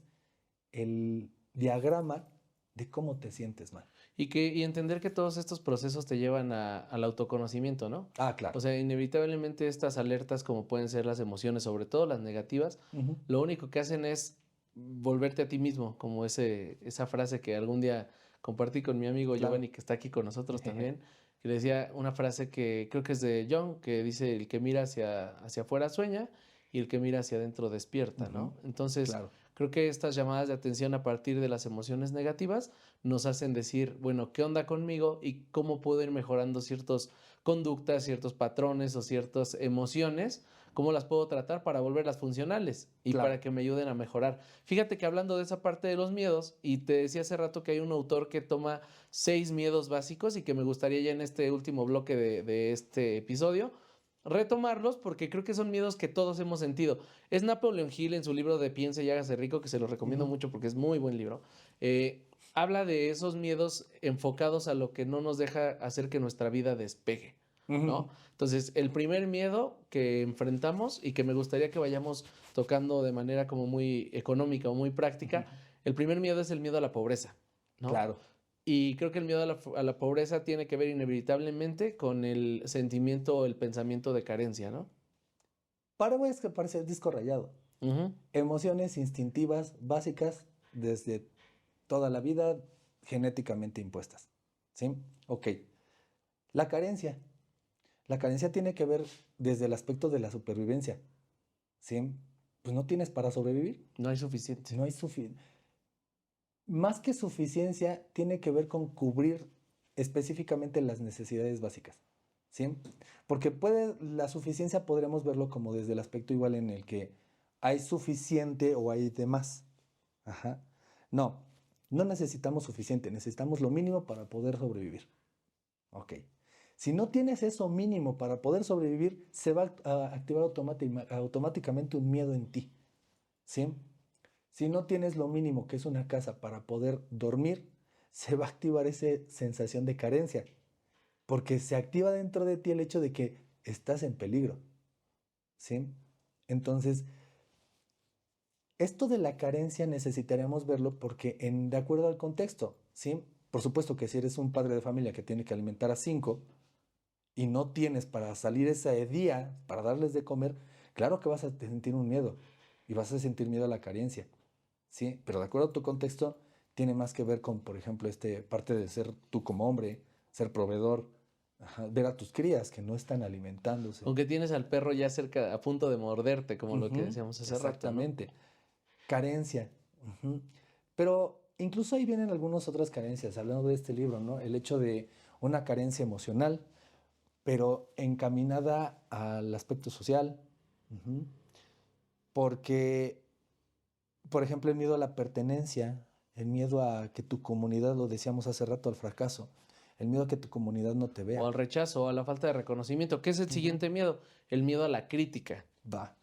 S1: el diagrama de cómo te sientes mal.
S2: Y entender que todos estos procesos te llevan al autoconocimiento, ¿no?
S1: Ah, claro.
S2: O sea, inevitablemente estas alertas, como pueden ser las emociones, sobre todo las negativas,
S1: Ujú.
S2: lo único que hacen es volverte a ti mismo, como esa frase que algún día compartí con mi amigo
S1: Claro.
S2: Giovanni, que está aquí con nosotros también, que decía una frase que creo que es de Jung, que dice, el que mira hacia afuera sueña y el que mira hacia adentro despierta, ¿no?
S1: Ujú.
S2: Entonces,
S1: Claro.
S2: creo que estas llamadas de atención a partir de las emociones negativas nos hacen decir, bueno, ¿qué onda conmigo y cómo puedo ir mejorando ciertas conductas, ciertos patrones o ciertas emociones? ¿Cómo las puedo tratar para volverlas funcionales y
S1: Claro.
S2: para que me ayuden a mejorar? Fíjate que hablando de esa parte de los miedos, y te decía hace rato que hay un autor que toma 6 miedos básicos y que me gustaría ya en este último bloque de este episodio retomarlos porque creo que son miedos que todos hemos sentido. Es Napoleon Hill en su libro de Piense y hágase rico, que se lo recomiendo
S1: Ujú.
S2: mucho porque es muy buen libro. Habla de esos miedos enfocados a lo que no nos deja hacer que nuestra vida despegue,
S1: Ujú.
S2: ¿no? Entonces, el primer miedo que enfrentamos y que me gustaría que vayamos tocando de manera como muy económica o muy práctica, el primer miedo es el miedo a la pobreza, ¿no?
S1: Claro.
S2: Y creo que el miedo a la pobreza tiene que ver inevitablemente con el sentimiento o el pensamiento de carencia, ¿no?
S1: Para es que parece el disco rayado.
S2: Ujú.
S1: Emociones instintivas básicas desde toda la vida genéticamente impuestas. ¿Sí? Ok. La carencia. La carencia tiene que ver desde el aspecto de la supervivencia. ¿Sí? Pues no tienes para sobrevivir.
S2: No hay suficiente.
S1: No hay suficiente. Más que suficiencia, tiene que ver con cubrir específicamente las necesidades básicas. ¿Sí? Porque la suficiencia podremos verlo como desde el aspecto igual en el que hay suficiente o hay de más. Ajá. No, no necesitamos suficiente, necesitamos lo mínimo para poder sobrevivir. Ok. Si no tienes eso mínimo para poder sobrevivir, se va a activar automáticamente un miedo en ti. ¿Sí? Si no tienes lo mínimo, que es una casa, para poder dormir, se va a activar esa sensación de carencia, porque se activa dentro de ti el hecho de que estás en peligro. ¿Sí? Entonces, esto de la carencia necesitaremos verlo porque de acuerdo al contexto, ¿sí? Por supuesto que si eres un padre de familia que tiene que alimentar a 5 y no tienes para salir ese día, para darles de comer, claro que vas a sentir un miedo y vas a sentir miedo a la carencia, ¿sí? Pero de acuerdo a tu contexto, tiene más que ver con, por ejemplo, parte de ser tú como hombre, ser proveedor, ajá, ver a tus crías que no están alimentándose.
S2: Aunque tienes al perro ya cerca, a punto de morderte, como lo que
S1: Ujú,
S2: decíamos hace rato, ¿no?
S1: exactamente. Carencia. Ujú. Pero incluso ahí vienen algunas otras carencias, hablando de este libro, ¿no? El hecho de una carencia emocional, pero encaminada al aspecto social. Ujú. Porque, por ejemplo, el miedo a la pertenencia, el miedo a que tu comunidad, lo decíamos hace rato, al fracaso, el miedo a que tu comunidad no te
S2: O
S1: vea.
S2: al rechazo, o a la falta de reconocimiento. ¿Qué es el
S1: Ujú.
S2: siguiente miedo? El miedo a la crítica.
S1: Va.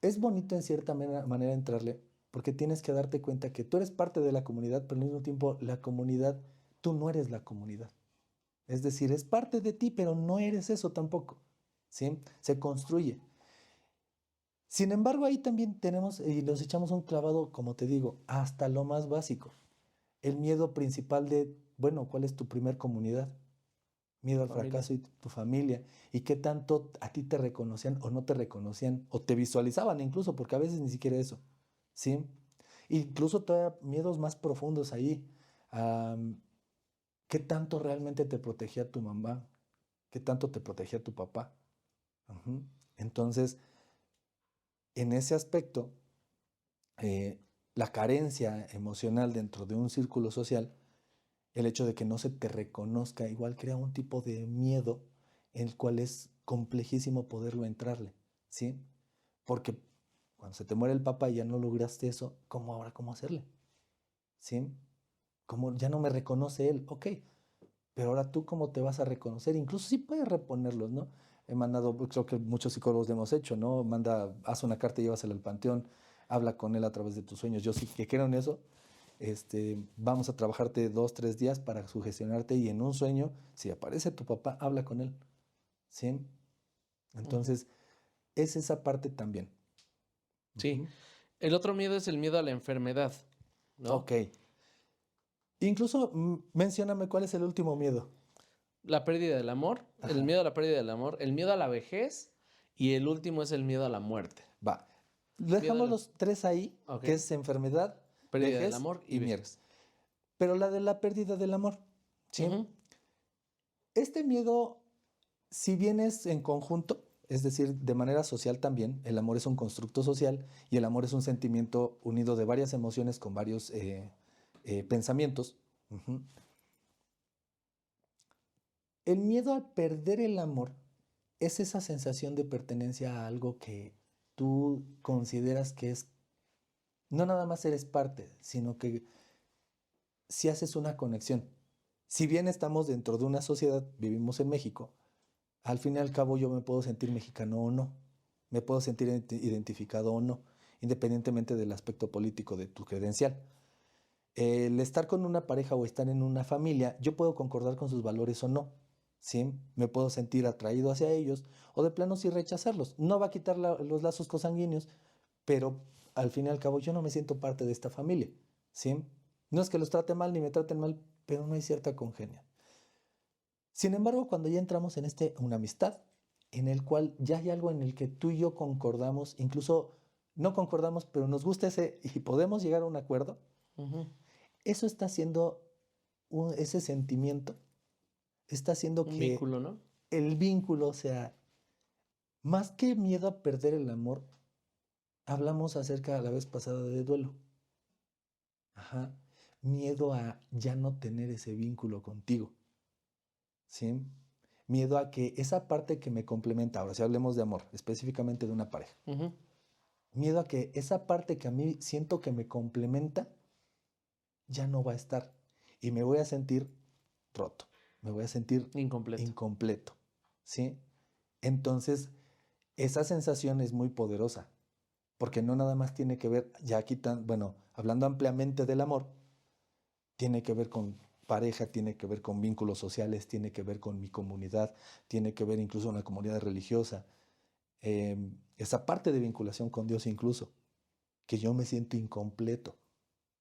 S1: Es bonito en cierta manera entrarle, porque tienes que darte cuenta que tú eres parte de la comunidad, pero al mismo tiempo la comunidad, tú no eres la comunidad. Es decir, es parte de ti, pero no eres eso tampoco. ¿Sí? Se construye. Sin embargo, ahí también tenemos, y nos echamos un clavado, como te digo, hasta lo más básico. El miedo principal de, bueno, ¿cuál es tu primer comunidad? Miedo
S2: Tu
S1: al
S2: familia.
S1: fracaso y tu familia. Y qué tanto a ti te reconocían o no te reconocían, o te visualizaban incluso, porque a veces ni siquiera eso. ¿Sí? Incluso todavía miedos más profundos ahí. Am, ¿Qué tanto realmente te protegía tu mamá? ¿Qué tanto te protegía tu papá? Ujú. Entonces, en ese aspecto, eh, la carencia emocional dentro de un círculo social, el hecho de que no se te reconozca, igual crea un tipo de miedo, el cual es complejísimo poderlo entrarle, ¿sí? Porque cuando se te muere el papá y ya no lograste eso, ¿cómo ahora cómo hacerle? ¿Sí? Como ya no me reconoce él, ok, pero ahora tú cómo te vas a reconocer, incluso sí puedes reponerlos, ¿no? He mandado, creo que muchos psicólogos lo hemos hecho, ¿no? Haz una carta y llévasela al panteón, habla con él a través de tus sueños. Yo sí que creo en eso. Vamos a trabajarte 2, 3 días para sugestionarte y en un sueño, si aparece tu papá, habla con él, ¿sí? Entonces, es esa parte también.
S2: Sí.
S1: Ujú.
S2: El otro miedo es el miedo a la enfermedad, ¿no?
S1: Ok. Incluso mencióname cuál es el último miedo.
S2: La pérdida del amor, el
S1: Ajá.
S2: miedo a la pérdida del amor, el miedo a la vejez y el último es el miedo a la muerte.
S1: Va.
S2: Miedo a
S1: Dejamos
S2: la...
S1: los tres ahí,
S2: Ok.
S1: que es enfermedad,
S2: Pérdida del
S1: vejez
S2: amor y
S1: y miedo.
S2: vejez.
S1: Pero la de la pérdida del amor, ¿sí?
S2: Ujú.
S1: Este miedo, si bien es en conjunto, es decir, de manera social también, el amor es un constructo social y el amor es un sentimiento unido de varias emociones con varios pensamientos. Ujú. El miedo a perder el amor es esa sensación de pertenencia a algo que tú consideras que es, no nada más eres parte, sino que si haces una conexión. Si bien estamos dentro de una sociedad, vivimos en México, al fin y al cabo yo me puedo sentir mexicano o no, me puedo sentir identificado o no, independientemente del aspecto político de tu credencial. El estar con una pareja o estar en una familia, yo puedo concordar con sus valores o no, ¿sí? Me puedo sentir atraído hacia ellos o de plano sí rechazarlos. No va a quitar los lazos consanguíneos, pero al fin y al cabo yo no me siento parte de esta familia, ¿sí? No es que los trate mal ni me traten mal, pero no hay cierta congenia. Sin embargo, cuando ya entramos en una amistad, en el cual ya hay algo en el que tú y yo concordamos, incluso no concordamos, pero nos gusta ese y podemos llegar a un acuerdo,
S2: Ujú.
S1: eso está haciendo ese sentimiento, está haciendo
S2: Un
S1: que
S2: vínculo, ¿no?
S1: el vínculo sea más que miedo a perder el amor. Hablamos acerca la vez pasada de duelo. Ajá. Miedo a ya no tener ese vínculo contigo. ¿Sí? Miedo a que esa parte que me complementa, ahora si hablemos de amor, específicamente de una pareja,
S2: Ujú.
S1: miedo a que esa parte que a mí siento que me complementa ya no va a estar y me voy a sentir roto, me voy a sentir
S2: Incompleto.
S1: incompleto, ¿sí? Entonces, esa sensación es muy poderosa, porque no nada más tiene que ver, ya aquí bueno, hablando ampliamente del amor, tiene que ver con pareja, tiene que ver con vínculos sociales, tiene que ver con mi comunidad, tiene que ver incluso con la comunidad religiosa, esa parte de vinculación con Dios incluso, que yo me siento incompleto,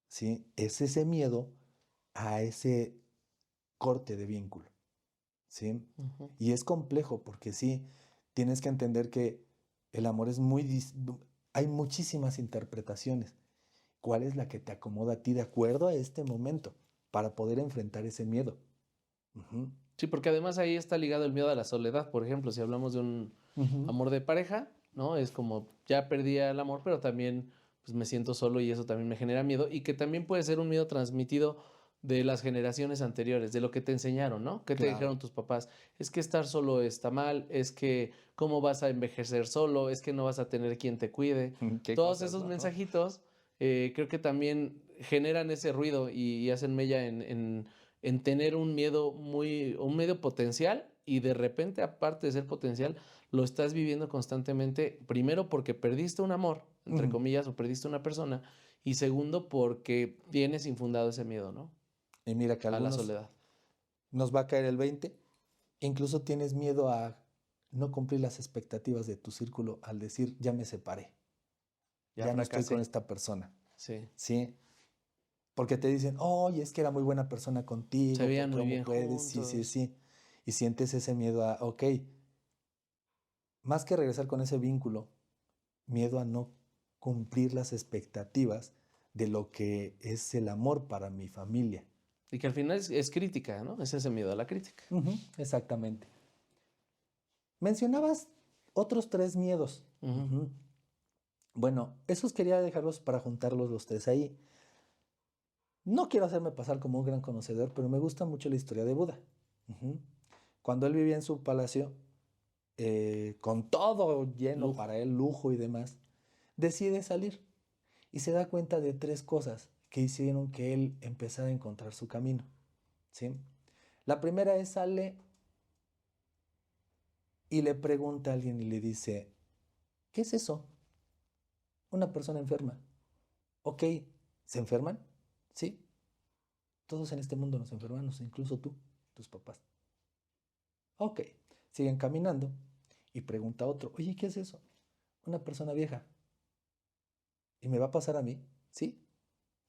S1: ¿sí? Es ese miedo a ese corte de vínculo, ¿sí?
S2: Ujú.
S1: Y es complejo porque sí, tienes que entender que el amor es hay muchísimas interpretaciones. ¿Cuál es la que te acomoda a ti de acuerdo a este momento para poder enfrentar ese miedo? Ujú,
S2: Sí, porque además ahí está ligado el miedo a la soledad, por ejemplo, si hablamos de un
S1: ujú.
S2: amor de pareja, ¿no? Es como ya perdí el amor, pero también pues me siento solo y eso también me genera miedo y que también puede ser un miedo transmitido de las generaciones anteriores, de lo que te enseñaron, ¿no? ¿Qué te
S1: Claro.
S2: dijeron tus papás? Es que estar solo está mal, es que cómo vas a envejecer solo, es que no vas a tener quien te cuide.
S1: Qué
S2: Todos
S1: cosas,
S2: esos
S1: ¿no?
S2: mensajitos creo que también generan ese ruido y hacen mella en tener un miedo potencial y de repente, aparte de ser potencial, lo estás viviendo constantemente, primero porque perdiste un amor, entre
S1: Ujú.
S2: comillas, o perdiste una persona, y segundo porque tienes infundado ese miedo, ¿no?
S1: Y mira que a
S2: A la
S1: algunos
S2: soledad.
S1: nos va a caer el 20. Incluso tienes miedo a no cumplir las expectativas de tu círculo al decir, ya me separé,
S2: Ya
S1: ya no estoy con
S2: fracasé.
S1: esta persona,
S2: Sí.
S1: ¿sí? Porque te dicen, oye, es que era muy buena persona
S2: Se
S1: contigo,
S2: veían muy
S1: ¿cómo
S2: bien
S1: puedes? Sí, sí,
S2: juntos.
S1: sí. Y sientes ese miedo a, ok, más que regresar con ese vínculo, miedo a no cumplir las expectativas de lo que es el amor para mi familia.
S2: Y que al final es crítica, ¿no? Es ese miedo a la crítica.
S1: Ujú, exactamente. Mencionabas otros tres miedos.
S2: Ujú.
S1: Ujú. Bueno, esos quería dejarlos para juntarlos los tres ahí. No quiero hacerme pasar como un gran conocedor, pero me gusta mucho la historia de Buda. Ujú. Cuando él vivía en su palacio, con todo lleno
S2: Lujo.
S1: para él, lujo y demás, decide salir y se da cuenta de tres cosas que hicieron que él empezara a encontrar su camino. ¿Sí? La primera es sale y le pregunta a alguien y le dice, ¿qué es eso? Una persona enferma. Ok, ¿se enferman? Sí, todos en este mundo nos enfermamos, incluso tú, tus papás. Ok, siguen caminando Y pregunta a otro, oye, ¿qué es eso? Una persona vieja. ¿Y me va a pasar a mí? Sí,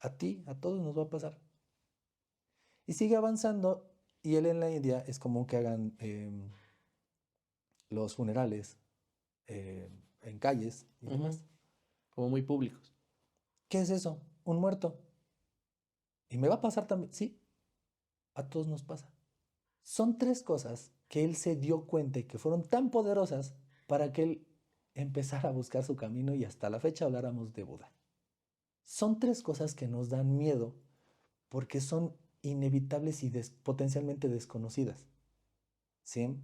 S1: a ti, a todos nos va a pasar. Y sigue avanzando y él en la India es común que hagan los funerales en calles y demás.
S2: Como muy públicos.
S1: ¿Qué es eso? Un muerto. ¿Y me va a pasar también? Sí, a todos nos pasa. Son tres cosas que él se dio cuenta y que fueron tan poderosas para que él empezara a buscar su camino y hasta la fecha habláramos de Buda. Son tres cosas que nos dan miedo porque son inevitables y potencialmente desconocidas. ¿Sí?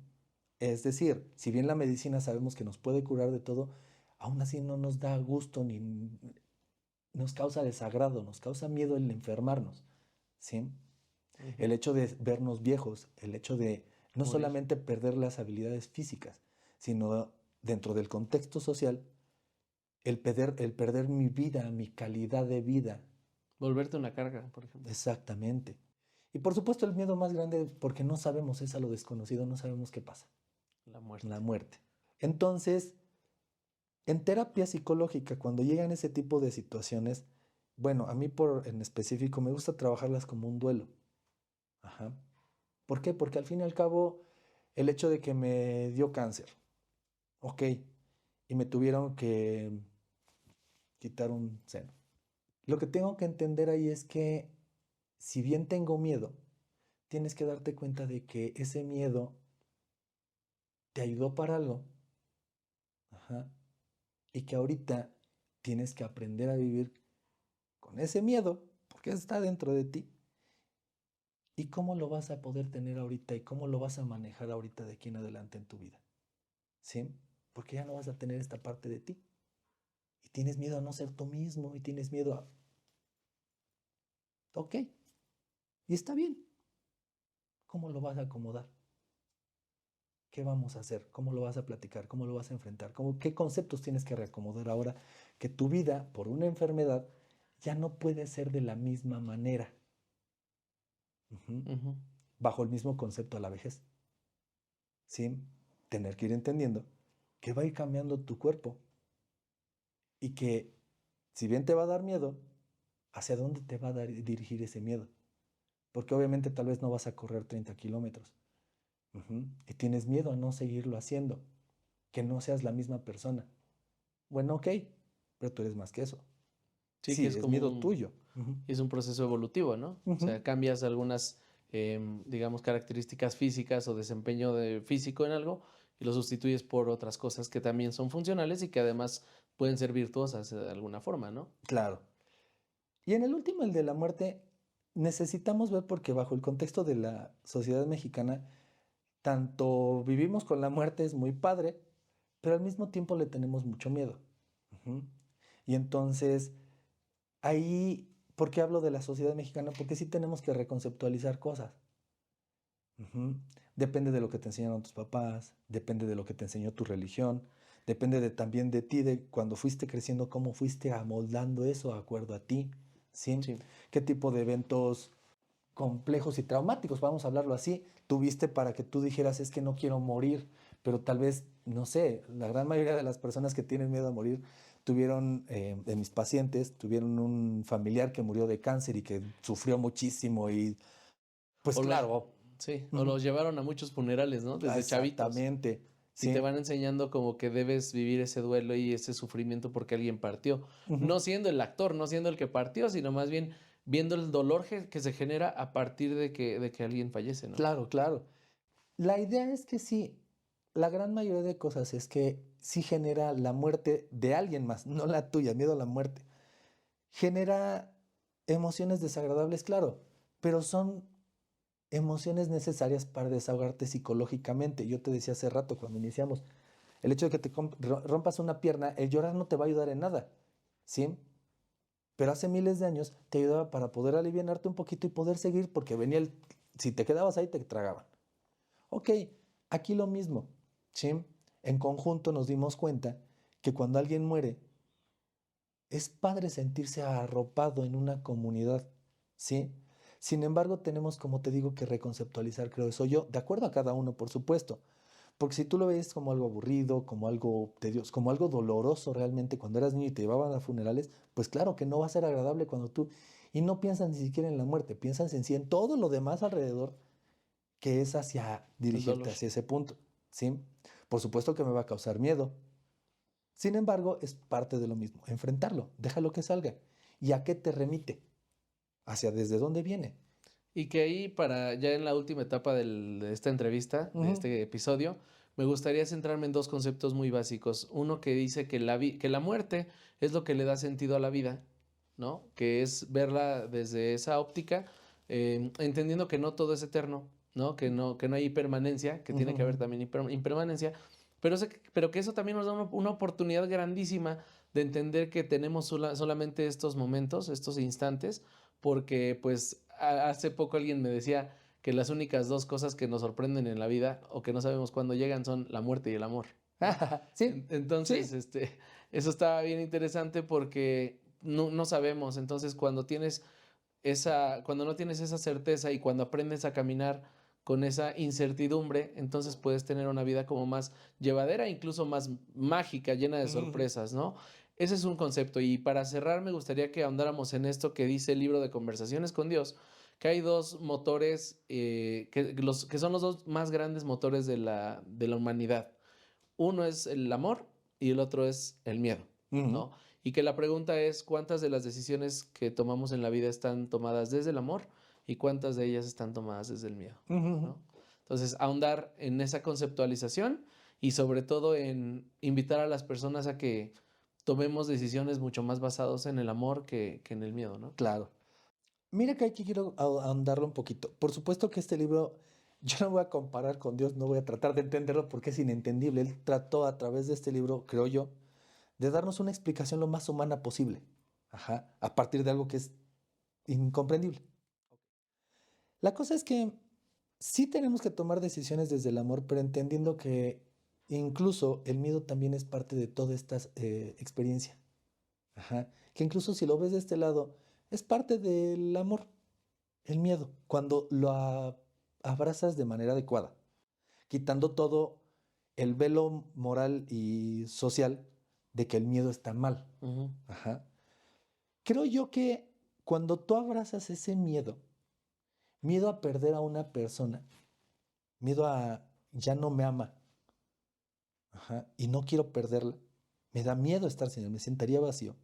S1: Es decir, si bien la medicina sabemos que nos puede curar de todo, aún así no nos da gusto ni nos causa desagrado, nos causa miedo el enfermarnos. ¿Sí? El hecho de vernos viejos, el hecho de no
S2: Morir.
S1: solamente perder las habilidades físicas, sino dentro del contexto social, el perder mi vida, mi calidad de vida.
S2: Volverte una carga, por ejemplo.
S1: Exactamente. Y por supuesto el miedo más grande, porque no sabemos, es a lo desconocido, no sabemos qué pasa.
S2: La muerte.
S1: La muerte. Entonces, en terapia psicológica, cuando llegan ese tipo de situaciones, bueno, a mí en específico me gusta trabajarlas como un duelo. Ajá. ¿Por qué? Porque al fin y al cabo, el hecho de que me dio cáncer, ok, y me tuvieron que quitar un seno. Lo que tengo que entender ahí es que si bien tengo miedo, tienes que darte cuenta de que ese miedo te ayudó para algo, ajá, y que ahorita tienes que aprender a vivir con ese miedo, porque está dentro de ti, y cómo lo vas a poder tener ahorita y cómo lo vas a manejar ahorita de aquí en adelante en tu vida, ¿sí? Porque ya no vas a tener esta parte de ti. Y tienes miedo a no ser tú mismo y tienes miedo a... Ok, y está bien. ¿Cómo lo vas a acomodar? ¿Qué vamos a hacer? ¿Cómo lo vas a platicar? ¿Cómo lo vas a enfrentar? ¿Qué conceptos tienes que reacomodar ahora que tu vida, por una enfermedad, ya no puede ser de la misma manera? Bajo el mismo concepto a la vejez. ¿Sí? Tener que ir entendiendo que va a ir cambiando tu cuerpo y que, si bien te va a dar miedo, ¿hacia dónde te va a dirigir ese miedo? Porque obviamente tal vez no vas a correr 30 kilómetros. Y tienes miedo a no seguirlo haciendo, que no seas la misma persona. Bueno, ok, pero tú eres más que eso.
S2: Sí, que
S1: Sí,
S2: es
S1: es
S2: como
S1: miedo tuyo.
S2: es un proceso evolutivo, ¿no? O sea, cambias algunas, digamos, características físicas o desempeño físico en algo y lo sustituyes por otras cosas que también son funcionales y que además pueden ser virtuosas de alguna forma, ¿no?
S1: Claro. Y en el último, el de la muerte, necesitamos ver porque bajo el contexto de la sociedad mexicana, tanto vivimos con la muerte, es muy padre, pero al mismo tiempo le tenemos mucho miedo. Y entonces, ahí, ¿por qué hablo de la sociedad mexicana? Porque sí tenemos que reconceptualizar cosas. Depende de lo que te enseñaron tus papás, depende de lo que te enseñó tu religión, depende también de ti, de cuando fuiste creciendo, cómo fuiste amoldando eso de acuerdo a ti, ¿sí?
S2: Sí.
S1: ¿Qué tipo de eventos complejos y traumáticos, vamos a hablarlo así, tuviste para que tú dijeras, es que no quiero morir, pero tal vez, no sé, la gran mayoría de las personas que tienen miedo a morir tuvieron, de mis pacientes, tuvieron un familiar que murió de cáncer y que sufrió muchísimo y pues
S2: O
S1: claro.
S2: sí, o los llevaron a muchos funerales, ¿no? Desde chavitos.
S1: Exactamente,
S2: Y te
S1: sí.
S2: van enseñando como que debes vivir ese duelo y ese sufrimiento porque alguien partió.
S1: Ujú.
S2: No siendo el actor, no siendo el que partió, sino más bien viendo el dolor que se genera a partir de que alguien fallece, ¿no?
S1: Claro, claro. La idea es que sí, la gran mayoría de cosas es que sí genera la muerte de alguien más, no la tuya, miedo a la muerte. Genera emociones desagradables, claro, pero son emociones necesarias para desahogarte psicológicamente. Yo te decía hace rato cuando iniciamos, el hecho de que te rompas una pierna, el llorar no te va a ayudar en nada, ¿sí? Pero hace miles de años te ayudaba para poder alivianarte un poquito y poder seguir porque venía si te quedabas ahí te tragaban. Ok, aquí lo mismo, ¿sí? En conjunto nos dimos cuenta que cuando alguien muere, es padre sentirse arropado en una comunidad, ¿sí? Sin embargo, tenemos, como te digo, que reconceptualizar, creo eso yo, de acuerdo a cada uno, por supuesto, Porque si tú lo ves como algo aburrido, como algo tedioso, como algo doloroso realmente cuando eras niño y te llevaban a funerales, pues claro que no va a ser agradable cuando tú... Y no piensas ni siquiera en la muerte, piensas en sí, en todo lo demás alrededor que es hacia
S2: El dolor.
S1: dirigirte hacia ese punto, ¿sí? Por supuesto que me va a causar miedo. Sin embargo, es parte de lo mismo, enfrentarlo, déjalo que salga. ¿Y a qué te remite? ¿Hacia desde dónde viene?
S2: Y que ahí, para ya en la última etapa de esta entrevista, de
S1: Ujú,
S2: este episodio, me gustaría centrarme en dos conceptos muy básicos. Uno que dice que que la muerte es lo que le da sentido a la vida, ¿no? Que es verla desde esa óptica, entendiendo que no todo es eterno, ¿no? Que no hay impermanencia, que
S1: ujú,
S2: tiene que haber
S1: ujú.
S2: también impermanencia, pero, pero que eso también nos da una oportunidad grandísima de entender que tenemos solamente estos momentos, estos instantes, porque pues hace poco alguien me decía que las únicas dos cosas que nos sorprenden en la vida o que no sabemos cuándo llegan son la muerte y el amor, ¿no?
S1: Sí,
S2: Entonces,
S1: sí.
S2: eso estaba bien interesante porque no sabemos. Entonces, cuando no tienes esa certeza y cuando aprendes a caminar con esa incertidumbre, entonces puedes tener una vida como más llevadera, incluso más mágica, llena de
S1: Ujú,
S2: sorpresas, ¿no? Ese es un concepto. Y para cerrar, me gustaría que ahondáramos en esto que dice el libro de Conversaciones con Dios, que hay dos motores, que son los dos más grandes motores de la humanidad. Uno es el amor y el otro es el miedo,
S1: ujú,
S2: ¿no? Y que la pregunta es cuántas de las decisiones que tomamos en la vida están tomadas desde el amor y cuántas de ellas están tomadas desde el miedo,
S1: ujú, ujú.
S2: ¿no? Entonces, ahondar en esa conceptualización y sobre todo en invitar a las personas a que tomemos decisiones mucho más basadas en el amor que en el miedo, ¿no?
S1: Claro. Mira que aquí quiero ahondarlo un poquito. Por supuesto que este libro, yo no voy a comparar con Dios, no voy a tratar de entenderlo porque es inentendible. Él trató a través de este libro, creo yo, de darnos una explicación lo más humana posible. Ajá, a partir de algo que es incomprendible. La cosa es que sí tenemos que tomar decisiones desde el amor, pero entendiendo que incluso el miedo también es parte de toda esta experiencia. Ajá, que incluso si lo ves de este lado, es parte del amor. El miedo, cuando lo abrazas de manera adecuada, quitando todo el velo moral y social de que el miedo está mal.
S2: Ujú,
S1: Ajá. Creo yo que cuando tú abrazas ese miedo, miedo a perder a una persona, miedo a ya no me ama, ajá, y no quiero perderla, me da miedo estar sin él, me sentaría vacío.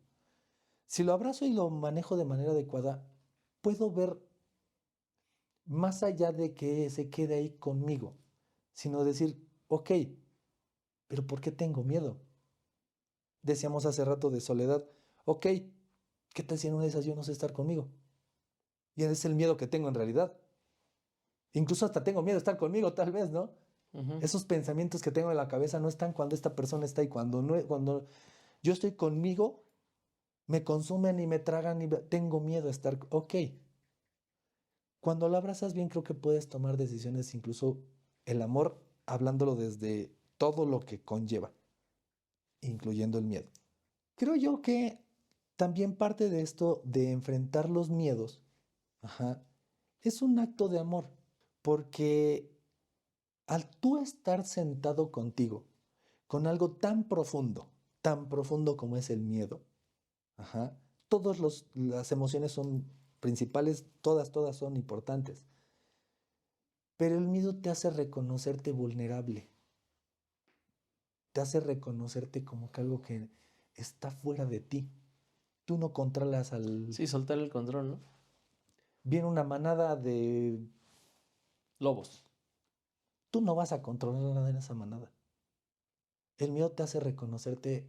S1: Si lo abrazo y lo manejo de manera adecuada, puedo ver más allá de que se quede ahí conmigo, sino decir, ok, pero ¿por qué tengo miedo? Decíamos hace rato de soledad, ok, ¿qué tal si en una de esas yo no sé estar conmigo? Y ese es el miedo que tengo en realidad. Incluso hasta tengo miedo de estar conmigo, tal vez, ¿no?
S2: ujú.
S1: Esos pensamientos que tengo en la cabeza no están cuando esta persona está y cuando no, cuando yo estoy conmigo, me consumen y me tragan y tengo miedo a estar, ok. Cuando lo abrazas bien, creo que puedes tomar decisiones, incluso el amor, hablándolo desde todo lo que conlleva, incluyendo el miedo. Creo yo que también parte de esto de enfrentar los miedos, ajá, es un acto de amor, porque al tú estar sentado contigo con algo tan profundo como es el miedo, ajá, todas las emociones son principales, todas son importantes, pero el miedo te hace reconocerte vulnerable, te hace reconocerte como que algo que está fuera de ti. Tú no controlas al...
S2: Sí, soltar el control, ¿no?
S1: Viene una manada de...
S2: Lobos.
S1: Tú no vas a controlar nada en esa manada. El miedo te hace reconocerte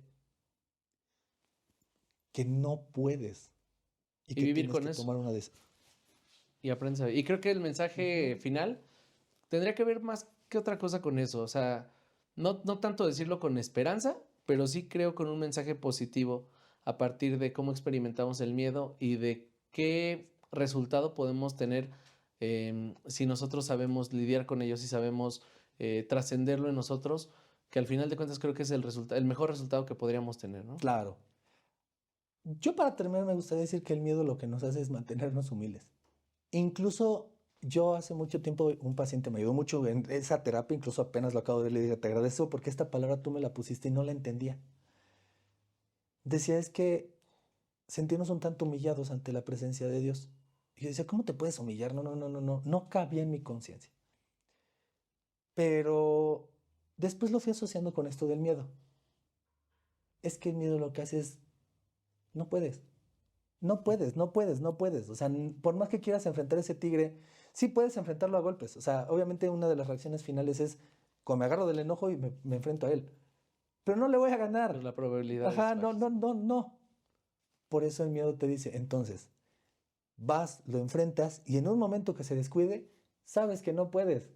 S1: que no puedes y
S2: Y
S1: que
S2: vivir
S1: tienes
S2: con
S1: que
S2: eso.
S1: tomar una decisión.
S2: Y aprendes a vivir. Y creo que el mensaje final tendría que ver más que otra cosa con eso. O sea, no tanto decirlo con esperanza, pero sí creo con un mensaje positivo a partir de cómo experimentamos el miedo y de qué resultado podemos tener si nosotros sabemos lidiar con ellos y sabemos trascenderlo en nosotros, que al final de cuentas creo que es el mejor resultado que podríamos tener, ¿no?
S1: Claro. Yo para terminar me gustaría decir que el miedo lo que nos hace es mantenernos humildes. Incluso Yo hace mucho tiempo un paciente me ayudó mucho en esa terapia, incluso apenas lo acabo de ver, le dije, te agradezco porque esta palabra tú me la pusiste y no la entendía. Decía, es que sentirnos un tanto humillados ante la presencia de Dios. Y yo decía, ¿cómo te puedes humillar? No, no, no, no, no, no cabía en mi conciencia. Pero después lo fui asociando con esto del miedo. Es que el miedo lo que hace es, no puedes, no puedes, no puedes, no puedes. O sea, por más que quieras enfrentar ese tigre, sí puedes enfrentarlo a golpes. O sea, obviamente una de las reacciones finales es, como me agarro del enojo y me enfrento a él. Pero no le voy a
S2: Pero
S1: ganar.
S2: la probabilidad
S1: Ajá,
S2: es
S1: no, no,
S2: bajísima.
S1: no, no. Por eso el miedo te dice, entonces, vas, lo enfrentas y en un momento que se descuide, sabes que no puedes.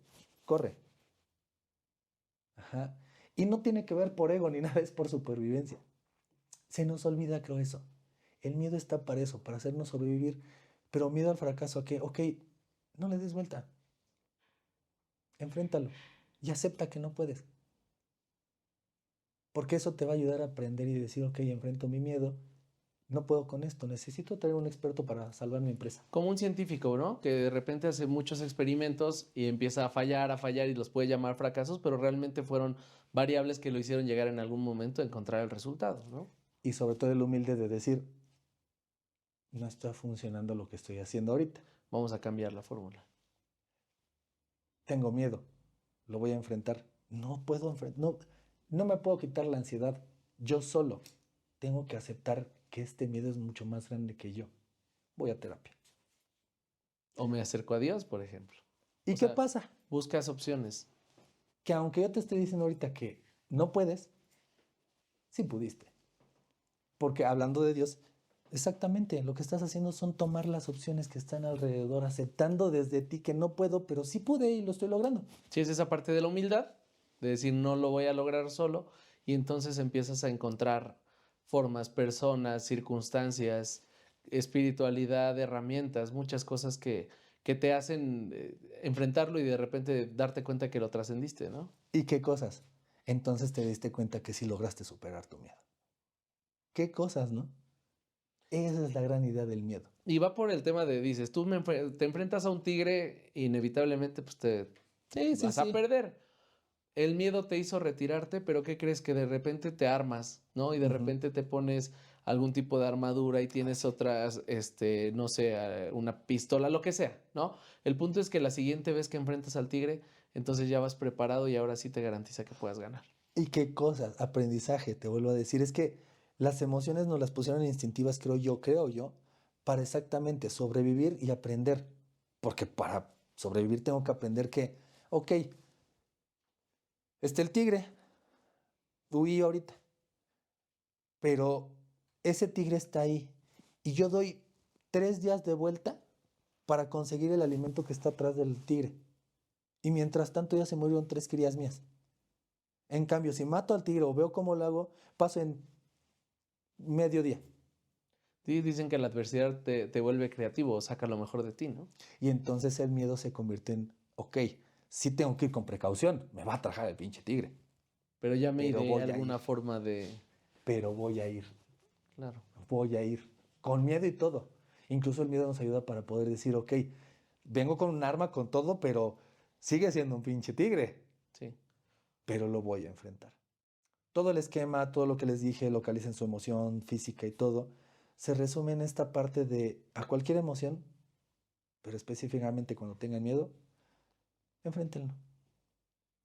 S1: Corre. Ajá. Y no tiene que ver por ego ni nada, es por supervivencia. Se nos olvida, creo, eso. El miedo está para eso, para hacernos sobrevivir. Pero miedo al fracaso, ¿a qué? Ok, no le des vuelta. Enfréntalo. Y acepta que no puedes. Porque eso te va a ayudar a aprender y decir, ok, enfrento mi miedo. No puedo con esto. Necesito traer un experto para salvar mi empresa.
S2: Como un científico, ¿no? Que de repente hace muchos experimentos y empieza a fallar y los puede llamar fracasos, pero realmente fueron variables que lo hicieron llegar en algún momento a encontrar el resultado, ¿no?
S1: Y sobre todo el humilde de decir, no está funcionando lo que estoy haciendo ahorita.
S2: Vamos a cambiar la fórmula.
S1: Tengo miedo. Lo voy a enfrentar. No puedo enfrentar. No, no me puedo quitar la ansiedad yo solo. Tengo que aceptar que este miedo es mucho más grande que yo. Voy a terapia.
S2: O me acerco a Dios, por ejemplo.
S1: ¿Y
S2: O
S1: qué
S2: sea,
S1: pasa?
S2: buscas opciones.
S1: Que aunque yo te esté diciendo ahorita que no puedes, sí pudiste. Porque hablando de Dios, exactamente lo que estás haciendo son tomar las opciones que están alrededor, aceptando desde ti que no puedo, pero sí pude y lo estoy logrando.
S2: Si es esa parte de la humildad, de decir no lo voy a lograr solo, y entonces empiezas a encontrar formas, personas, circunstancias, espiritualidad, herramientas, muchas cosas que te hacen enfrentarlo y de repente darte cuenta que lo trascendiste, ¿no?
S1: ¿Y qué cosas? Entonces te diste cuenta que sí lograste superar tu miedo. ¿Qué cosas, no? Esa es la gran idea del miedo.
S2: Y va por el tema de, dices, te enfrentas a un tigre, inevitablemente pues te
S1: Sí, sí,
S2: vas a
S1: sí.
S2: perder. El miedo te hizo retirarte, pero ¿qué crees? Que de repente te armas, ¿no? Y de
S1: Ujú.
S2: repente te pones algún tipo de armadura y tienes otras, no sé, una pistola, lo que sea, ¿no? El punto es que la siguiente vez que enfrentas al tigre, entonces ya vas preparado y ahora sí te garantiza que puedas ganar.
S1: ¿Y qué cosas? Aprendizaje, te vuelvo a decir. Es que las emociones nos las pusieron instintivas, creo yo, para exactamente sobrevivir y aprender. Porque para sobrevivir tengo que aprender que, ok, el tigre, huí ahorita, pero ese tigre está ahí. Y yo doy 3 días de vuelta para conseguir el alimento que está atrás del tigre. Y mientras tanto ya se murieron 3 crías mías. En cambio, si mato al tigre o veo cómo lo hago, paso en mediodía.
S2: Sí, dicen que la adversidad te vuelve creativo, saca lo mejor de ti, ¿no?
S1: Y entonces el miedo se convierte en, ok, sí tengo que ir con precaución, me va a trajar el pinche tigre,
S2: Pero ya me
S1: pero
S2: ideé
S1: voy a ir,
S2: alguna forma de...
S1: pero voy a ir,
S2: Claro,
S1: voy a ir, con miedo y todo. Incluso el miedo nos ayuda para poder decir, ok, vengo con un arma, con todo, pero sigue siendo un pinche tigre,
S2: sí.
S1: pero lo voy a enfrentar. Todo el esquema, todo lo que les dije, localicen su emoción física y todo, se resume en esta parte de a cualquier emoción, pero específicamente cuando tengan miedo, enfréntenlo.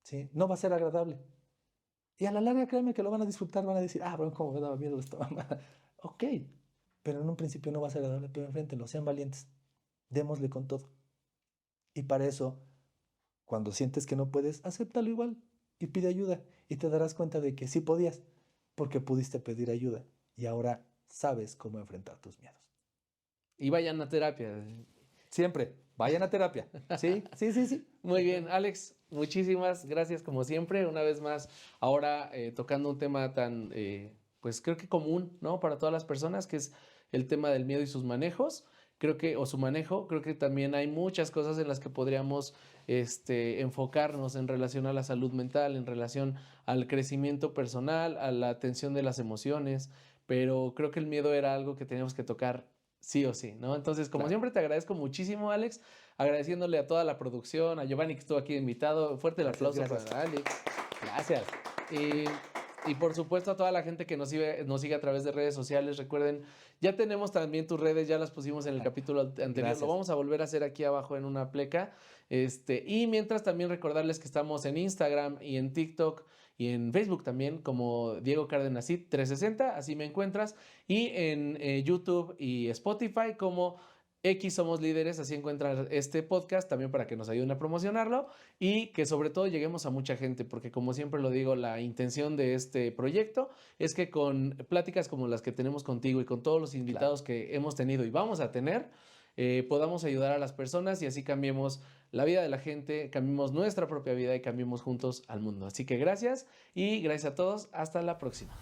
S1: ¿Sí? No va a ser agradable. Y a la larga, créanme que lo van a disfrutar, van a decir, ah, bueno, como me daba miedo esta mamá. Ok, pero en un principio no va a ser agradable, pero enfréntenlo, sean valientes, démosle con todo. Y para eso, cuando sientes que no puedes, acéptalo igual y pide ayuda. Y te darás cuenta de que sí podías, porque pudiste pedir ayuda. Y ahora sabes cómo enfrentar tus miedos.
S2: Y vayan a terapia.
S1: Siempre, vayan a terapia. Sí, sí, sí, sí.
S2: Muy bien, Alex, muchísimas gracias como siempre, una vez más, ahora tocando un tema tan, pues creo que común, ¿no? Para todas las personas, que es el tema del miedo y sus manejos, creo que, o su manejo, creo que también hay muchas cosas en las que podríamos, enfocarnos en relación a la salud mental, en relación al crecimiento personal, a la atención de las emociones, pero creo que el miedo era algo que teníamos que tocar sí o sí, ¿no? Entonces, como
S1: Claro.
S2: siempre, te agradezco muchísimo, Alex. agradeciéndole a toda la producción, a Giovanni que estuvo aquí invitado. Fuerte el aplauso
S1: Gracias.
S2: para Alex.
S1: Gracias.
S2: Y por supuesto a toda la gente que nos sigue a través de redes sociales. Recuerden, ya tenemos también tus redes, ya las pusimos en el capítulo anterior.
S1: Gracias.
S2: Lo vamos a volver a hacer aquí abajo en una pleca. Y mientras también recordarles que estamos en Instagram y en TikTok y en Facebook también como Diego Cárdenas 360, así me encuentras. Y en YouTube y Spotify como X Somos Líderes, así encuentran este podcast también para que nos ayuden a promocionarlo y que sobre todo lleguemos a mucha gente, porque como siempre lo digo, la intención de este proyecto es que con pláticas como las que tenemos contigo y con todos los invitados que hemos tenido y vamos a tener, podamos ayudar a las personas y así cambiemos la vida de la gente, cambiemos nuestra propia vida y cambiemos juntos al mundo. Así que gracias y gracias a todos. Hasta la próxima.